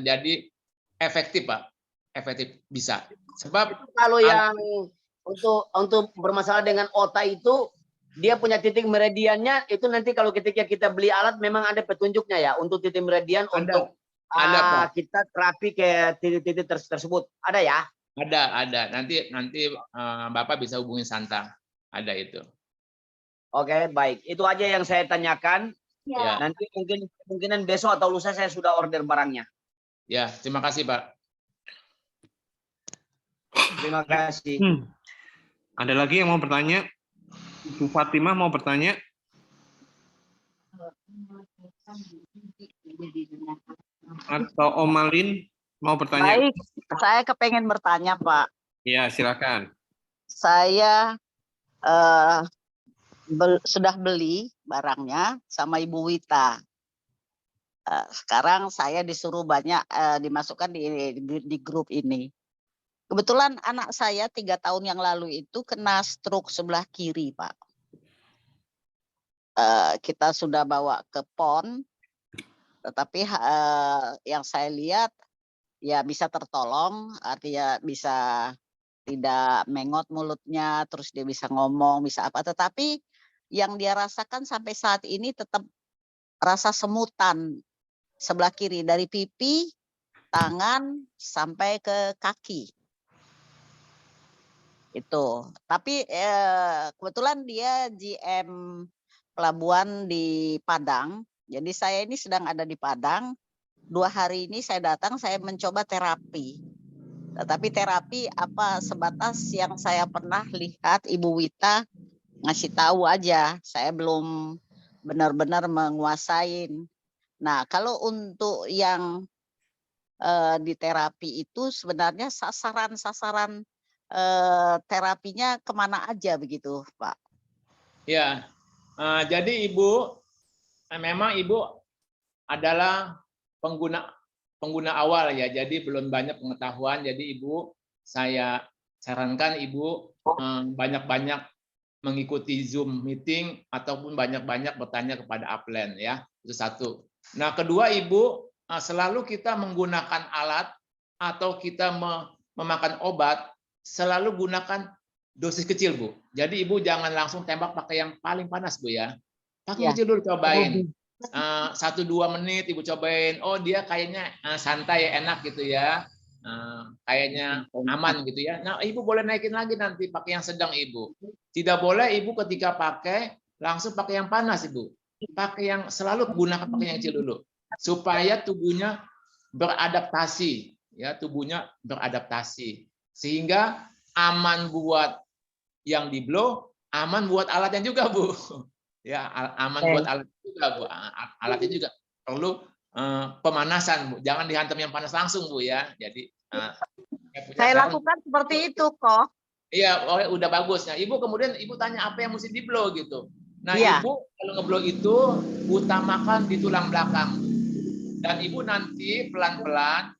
Jadi efektif Pak. Efektif bisa. Sebab kalau yang untuk bermasalah dengan otak itu dia punya titik meridiannya itu nanti kalau ketika kita beli alat memang ada petunjuknya ya untuk titik meridian untuk kita terapi ke titik-titik tersebut. Ada ya? Ada. Nanti Bapak bisa hubungi Santa. Ada itu. Oke, baik. Itu aja yang saya tanyakan. Ya. Nanti kemungkinan besok atau lusa saya sudah order barangnya. Ya, terima kasih Pak. Terima kasih. Ada lagi yang mau bertanya? Ibu Fatimah mau bertanya? Atau Om Malin mau bertanya? Baik, saya kepengen bertanya Pak. Ya, silakan. Saya sudah beli barangnya sama Ibu Wita. Sekarang saya disuruh banyak dimasukkan di grup ini. Kebetulan anak saya 3 tahun yang lalu itu kena stroke sebelah kiri, Pak. Kita sudah bawa ke PON, tetapi yang saya lihat ya bisa tertolong, artinya bisa tidak mengot mulutnya, terus dia bisa ngomong, bisa apa. Tetapi yang dia rasakan sampai saat ini tetap rasa semutan sebelah kiri, dari pipi, tangan, sampai ke kaki. Itu. Tapi kebetulan dia GM pelabuhan di Padang. Jadi saya ini sedang ada di Padang. 2 hari ini saya datang, saya mencoba terapi. Tetapi terapi apa sebatas yang saya pernah lihat Ibu Wita ngasih tahu aja. Saya belum benar-benar menguasain. Nah, kalau untuk yang di terapi itu sebenarnya sasaran-sasaran terapinya kemana aja begitu, Pak? Ya, jadi Ibu, memang Ibu adalah pengguna awal ya, jadi belum banyak pengetahuan. Jadi Ibu, saya sarankan Ibu banyak-banyak mengikuti Zoom meeting ataupun banyak-banyak bertanya kepada upline ya. Itu satu. Nah, kedua Ibu, selalu kita menggunakan alat atau kita memakan obat, selalu gunakan dosis kecil, Bu. Jadi Ibu jangan langsung tembak pakai yang paling panas, Bu ya. Pakai kecil dulu, cobain. 1-2 menit Ibu cobain. Oh, dia kayaknya santai, enak gitu ya. Kayaknya aman gitu ya. Nah, Ibu boleh naikin lagi nanti pakai yang sedang, Ibu. Tidak boleh Ibu ketika pakai langsung pakai yang panas, Ibu. Pakai yang selalu gunakan pakai yang kecil dulu supaya tubuhnya beradaptasi, ya, tubuhnya beradaptasi sehingga aman buat yang di blow, aman buat alatnya juga, Bu. Ya, aman buat alat juga, Bu. Alatnya juga perlu pemanasan, Bu. Jangan dihantam yang panas langsung, Bu ya. Jadi saya lakukan seperti itu kok. Iya, udah bagus. Nah, Ibu kemudian Ibu tanya apa yang mesti di blow gitu. Nah, Iya. Ibu kalau ngeblow itu utamakan di tulang belakang. Dan Ibu nanti pelan-pelan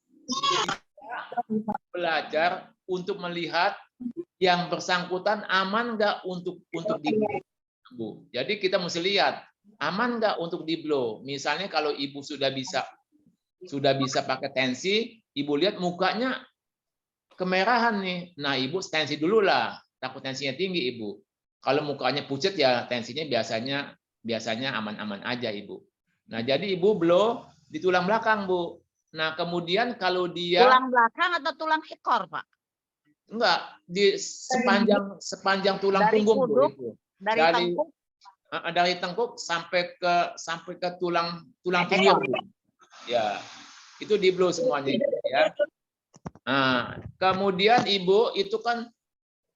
belajar untuk melihat yang bersangkutan aman nggak untuk di blow. Jadi kita mesti lihat aman nggak untuk di blow. Misalnya kalau Ibu sudah bisa pakai tensi, Ibu lihat mukanya kemerahan nih. Nah, Ibu tensi dulu lah. Takut tensinya tinggi, Ibu. Kalau mukanya pucat ya tensinya biasanya aman-aman aja, Ibu. Nah, jadi Ibu blow di tulang belakang, Bu. Nah, kemudian kalau dia tulang belakang atau tulang ekor, Pak? Enggak, di sepanjang tulang dari punggung, Bu, kuduk, itu. dari tengkuk, dari tengkuk sampai ke tulang punggung, Bu. Ya. Itu di blow semuanya, ya. Nah, kemudian Ibu itu kan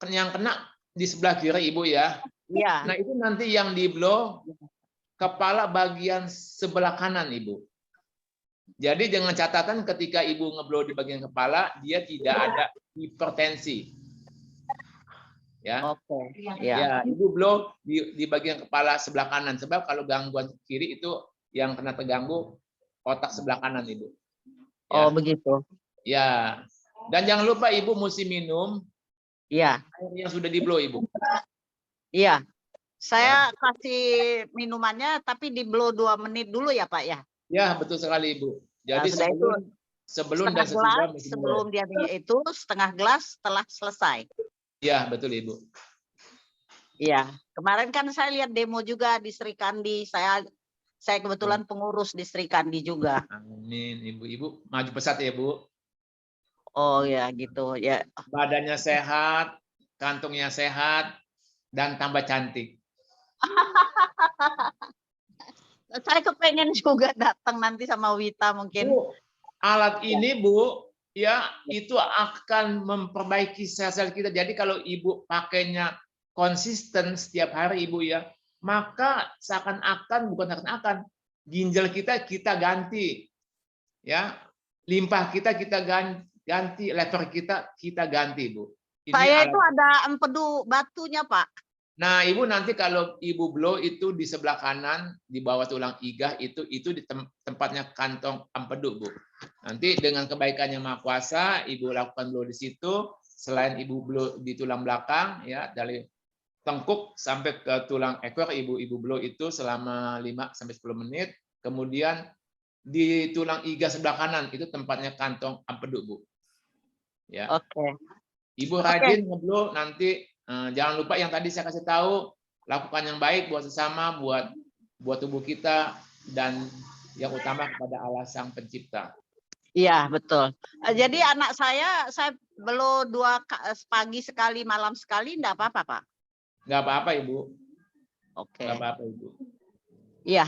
yang kena di sebelah kiri, Ibu ya. Iya. Nah, itu nanti yang di blow kepala bagian sebelah kanan, Ibu. Jadi dengan catatan ketika Ibu ngeblow di bagian kepala, dia tidak ada hipertensi. Ya. Oke. Ya, Ibu blow di bagian kepala sebelah kanan. Sebab kalau gangguan kiri itu yang kena terganggu otak sebelah kanan, Ibu. Ya. Oh, begitu. Ya. Dan jangan lupa Ibu mesti minum air yang sudah di blow, Ibu. Iya. Saya kasih minumannya tapi di blow 2 menit dulu ya, Pak ya. Ya, betul sekali, Ibu. Jadi sebelum dan sesudah sebelum dia itu setengah gelas setelah selesai. Ya, betul, Ibu. Iya, kemarin kan saya lihat demo juga di Sri Kandi. Saya kebetulan pengurus di Sri Kandi juga. Amin, Ibu. Ibu maju pesat ya, Bu. Oh ya, gitu ya. Badannya sehat, kantongnya sehat, dan tambah cantik. Saya kepengen juga datang nanti sama Wita mungkin. Bu, alat ini, Bu, ya itu akan memperbaiki sel-sel kita. Jadi kalau Ibu pakainya konsisten setiap hari, Ibu ya, maka bukan seakan-akan ginjal kita ganti. Ya, limpa kita ganti, lever kita ganti, Bu. Saya itu ada empedu batunya, Pak. Nah, Ibu nanti kalau Ibu blow itu di sebelah kanan di bawah tulang iga itu di tempatnya kantong empedu, Bu. Nanti dengan kebaikan Yang Maha Kuasa, Ibu lakukan blow di situ. Selain Ibu blow di tulang belakang, ya dari tengkuk sampai ke tulang ekor, Ibu blow itu selama 5-10 menit. Kemudian di tulang iga sebelah kanan itu tempatnya kantong empedu, Bu. Ya. Oke. Ibu rajin ngeblow nanti. Jangan lupa yang tadi saya kasih tahu, lakukan yang baik buat sesama, buat tubuh kita, dan yang utama kepada Allah Sang Pencipta. Iya, betul. Jadi anak saya blow 2 pagi sekali, malam sekali, enggak apa-apa, Pak? Enggak apa-apa, Ibu. Oke. Enggak apa-apa, Ibu. Iya.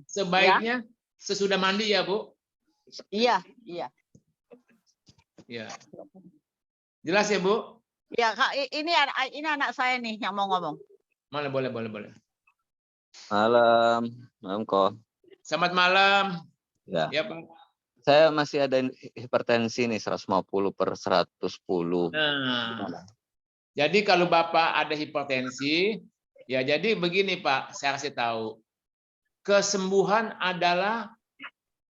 Sebaiknya sesudah mandi ya, Bu? Iya. Iya. Jelas ya, Bu? Ya, Kak, ini anak saya nih yang mau ngomong. Boleh. Malam, Kok. Selamat malam. Ya. Ya, Pak. Saya masih ada hipertensi nih 150/110. Nah, jadi kalau Bapak ada hipertensi, ya jadi begini Pak, saya kasih tahu. Kesembuhan adalah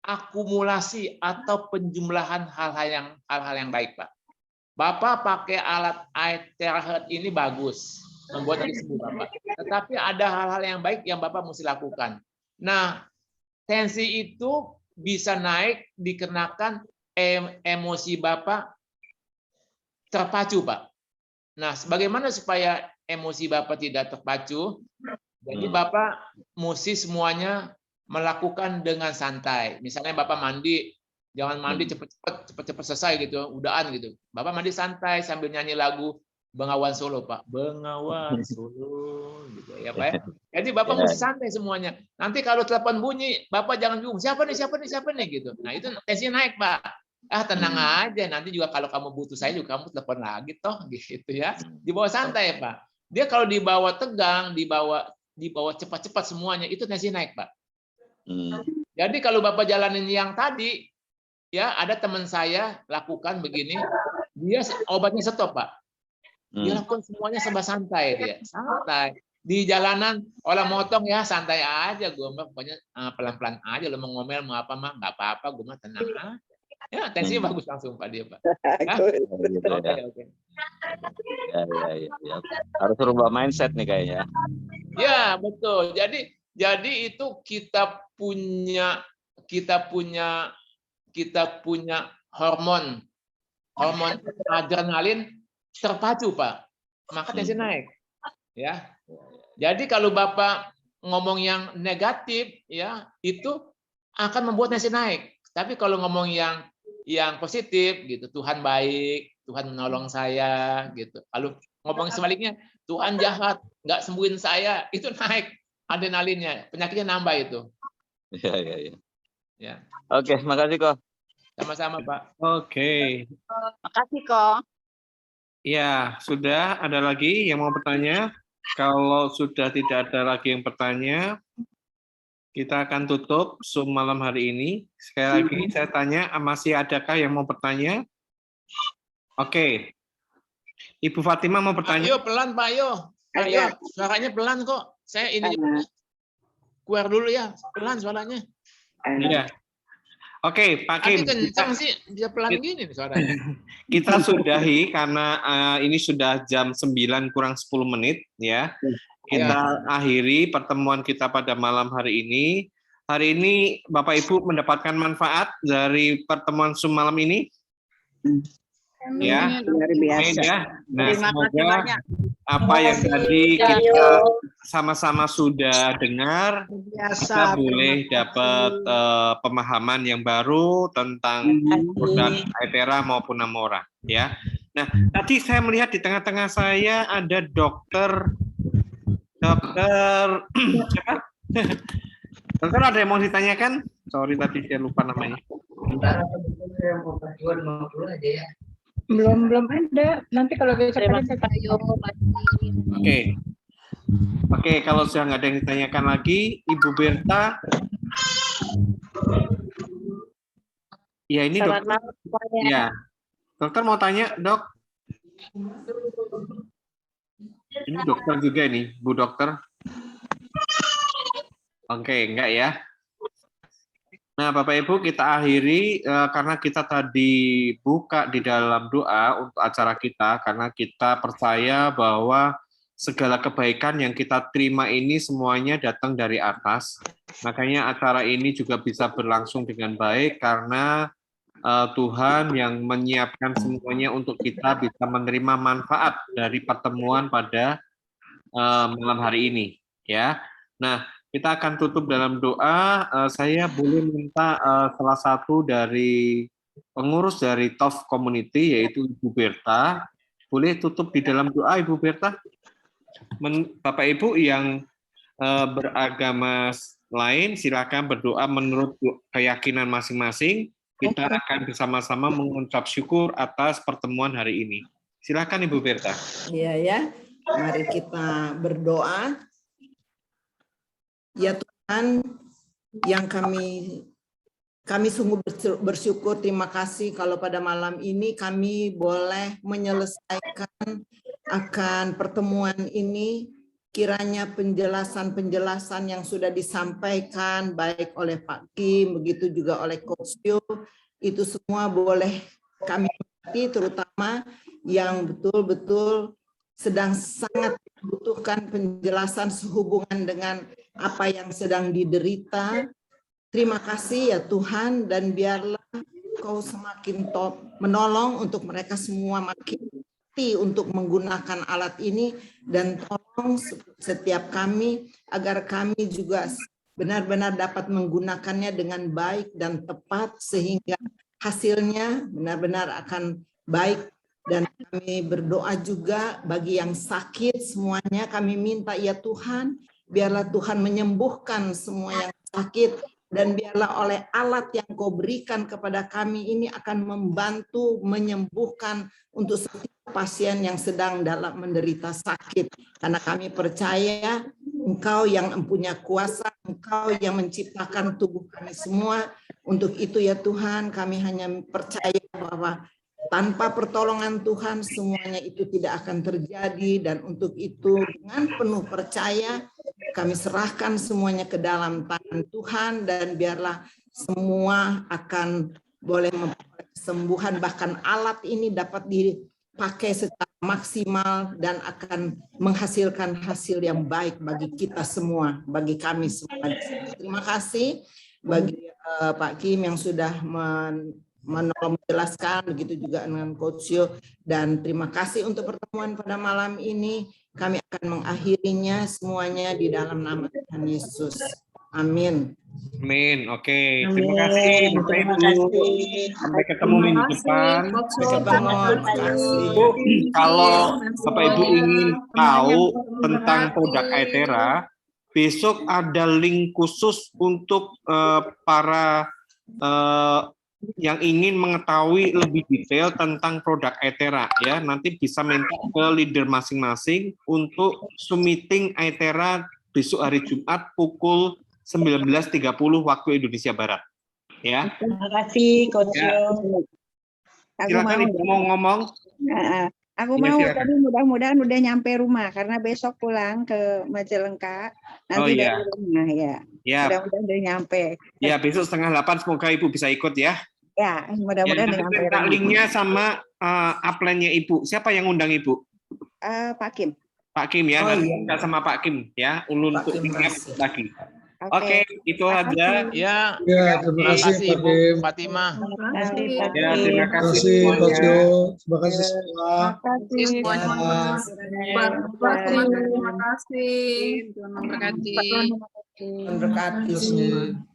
akumulasi atau penjumlahan hal-hal yang baik, Pak. Bapak pakai alat terahet ini bagus, membuat diri sembuh Bapak. Tetapi ada hal-hal yang baik yang Bapak mesti lakukan. Nah, tensi itu bisa naik dikarenakan emosi Bapak terpacu, Pak. Nah, bagaimana supaya emosi Bapak tidak terpacu? Jadi Bapak mesti semuanya melakukan dengan santai. Misalnya Bapak mandi, jangan mandi cepet-cepet selesai gitu, udahan gitu. Bapak mandi santai sambil nyanyi lagu Bengawan Solo, Pak. Bengawan Solo, gitu ya, Pak. Jadi Bapak mesti santai semuanya. Nanti kalau telepon bunyi, Bapak jangan bingung. Siapa nih, gitu. Nah itu tensinya naik, Pak. Tenang aja. Nanti juga kalau kamu butuh saya juga kamu telepon lagi, toh, gitu ya. Dibawa santai, Pak. Dia kalau dibawa tegang, dibawa cepat-cepat semuanya, itu tensi naik, Pak. Jadi kalau Bapak jalanin yang tadi, ya ada teman saya lakukan begini, dia obatnya stop, Pak. Dia lakukan semuanya serba santai dia, santai. Di jalanan orang motong ya santai aja, gue mah pokoknya pelan-pelan aja. Lo mau ngomel mau apa mah nggak apa-apa, gue mah tenang aja. Ya tensinya bagus langsung Pak dia Pak. Oke. Ya. Harus rubah mindset nih kayaknya. Ya betul. Jadi itu kita punya hormon adrenalin terpacu Pak, maka tensi naik. Ya. Jadi kalau Bapak ngomong yang negatif, ya itu akan membuat tensi naik. Tapi kalau ngomong yang positif, gitu, Tuhan baik, Tuhan menolong saya, gitu. Kalau ngomong sebaliknya, Tuhan jahat, nggak sembuhin saya, itu naik adrenalinnya, penyakitnya nambah itu. Iya. Ya. Oke, makasih kok. Sama-sama Pak. Oke. Makasih kok. Ya, sudah ada lagi yang mau bertanya? Kalau sudah tidak ada lagi yang bertanya, kita akan tutup Zoom malam hari ini. Sekali lagi saya tanya, masih adakah yang mau bertanya? Oke. Ibu Fatima mau bertanya? Ayo pelan Pak, ayo. Suaranya pelan kok. Saya ini keluar dulu ya, pelan suaranya. Iya. Oke, Pak Kim. Kencang sih, bisa pelan gini suaranya. Kita sudahi karena ini sudah jam 9 kurang 10 menit ya. Kita akhiri pertemuan kita pada malam hari ini. Hari ini Bapak Ibu mendapatkan manfaat dari pertemuan Zoom malam ini? Ya, luar biasa. ya. Nah, Terima kasih semoga banyak. apa yang tadi kita sama-sama sudah dengar, kita boleh dapat pemahaman yang baru tentang produk Aetera maupun Namora. Ya. Nah, tadi saya melihat di tengah-tengah saya ada dokter ada yang mau ditanyakan? Sorry tadi saya lupa namanya. Belum ada. Nanti kalau besok Oke, kalau sudah nggak ada yang ditanyakan lagi, Ibu Berta. Ya ini dokter. Ya, dokter mau tanya, Dok. Ini dokter juga nih, Bu Dokter. Oke, enggak ya. Nah, Bapak Ibu, kita akhiri karena kita tadi buka di dalam doa untuk acara kita, karena kita percaya bahwa segala kebaikan yang kita terima ini semuanya datang dari atas. Makanya acara ini juga bisa berlangsung dengan baik karena Tuhan yang menyiapkan semuanya untuk kita bisa menerima manfaat dari pertemuan pada malam hari ini. Ya, nah kita akan tutup dalam doa. Saya boleh minta salah satu dari pengurus dari TOF Community, yaitu Ibu Berta, boleh tutup di dalam doa, Ibu Berta. Bapak Ibu yang beragama lain, silakan berdoa menurut keyakinan masing-masing. Kita akan bersama-sama mengucap syukur atas pertemuan hari ini. Silakan Ibu Berta. Iya ya, mari kita berdoa. Ya Tuhan, yang kami sungguh bersyukur, terima kasih kalau pada malam ini kami boleh menyelesaikan akan pertemuan ini. Kiranya penjelasan-penjelasan yang sudah disampaikan baik oleh Pak Kim, begitu juga oleh Coach Yo, itu semua boleh kami mengerti, terutama yang betul-betul sedang sangat membutuhkan penjelasan sehubungan dengan apa yang sedang diderita. Terima kasih ya Tuhan, dan biarlah Kau semakin menolong untuk mereka semua makin untuk menggunakan alat ini, dan tolong setiap kami agar kami juga benar-benar dapat menggunakannya dengan baik dan tepat sehingga hasilnya benar-benar akan baik. Dan kami berdoa juga bagi yang sakit semuanya, kami minta ya Tuhan, biarlah Tuhan menyembuhkan semua yang sakit, dan biarlah oleh alat yang Kau berikan kepada kami ini akan membantu menyembuhkan untuk setiap pasien yang sedang dalam menderita sakit. Karena kami percaya Engkau yang mempunyai kuasa, Engkau yang menciptakan tubuh kami semua. Untuk itu ya Tuhan, kami hanya percaya bahwa tanpa pertolongan Tuhan semuanya itu tidak akan terjadi, dan untuk itu dengan penuh percaya kami serahkan semuanya ke dalam tangan Tuhan, dan biarlah semua akan boleh memperoleh kesembuhan, bahkan alat ini dapat dipakai secara maksimal dan akan menghasilkan hasil yang baik bagi kita semua, bagi kami semua. Terima kasih bagi Pak Kim yang sudah menolong menjelaskan, begitu juga dengan Coach Yo, dan terima kasih untuk pertemuan pada malam ini. Kami akan mengakhirinya semuanya di dalam nama Tuhan Yesus. Amin. Amin. Oke, terima kasih Bapak Ibu. Sampai ketemu minggu depan. Bu, kalau Bapak Ibu ingin tahu tentang produk Aetera, besok ada link khusus untuk para yang ingin mengetahui lebih detail tentang produk Aetera, ya, nanti bisa minta ke leader masing-masing untuk Zoom meeting Aetera besok hari Jumat pukul 19.30 waktu Indonesia Barat, ya. Terima kasih Coach Yo. Silakan Ibu mau ngomong. Aku Ya, mau, silakan. tapi mudah-mudahan udah nyampe rumah karena besok pulang ke Majalengka. Nanti iya. dari rumah ya. Ya, Mudah-mudahan udah nyampe. ya besok 7:30 semoga Ibu bisa ikut ya. Ya, Ya, mudah-mudahan udah nanti nyampe minta rumah. linknya sama upline-nya Ibu. Siapa yang undang Ibu? Pak Kim. Pak Kim ya, Oh, nanti iya. minta sama Pak Kim ya, ulun Pak untuk Kim linknya kasih. lagi. Oke, itu Terima aja. kasih. Ya, Ya, terima kasih Pak Ibu Kim. Fatimah. Terima kasih Pak Ya, Kim. terima Terima kasih kasih Coach semuanya. Yo. Terima kasih semua. Terima kasih. Semuanya. Terima kasih. Terima kasih. Memberkati.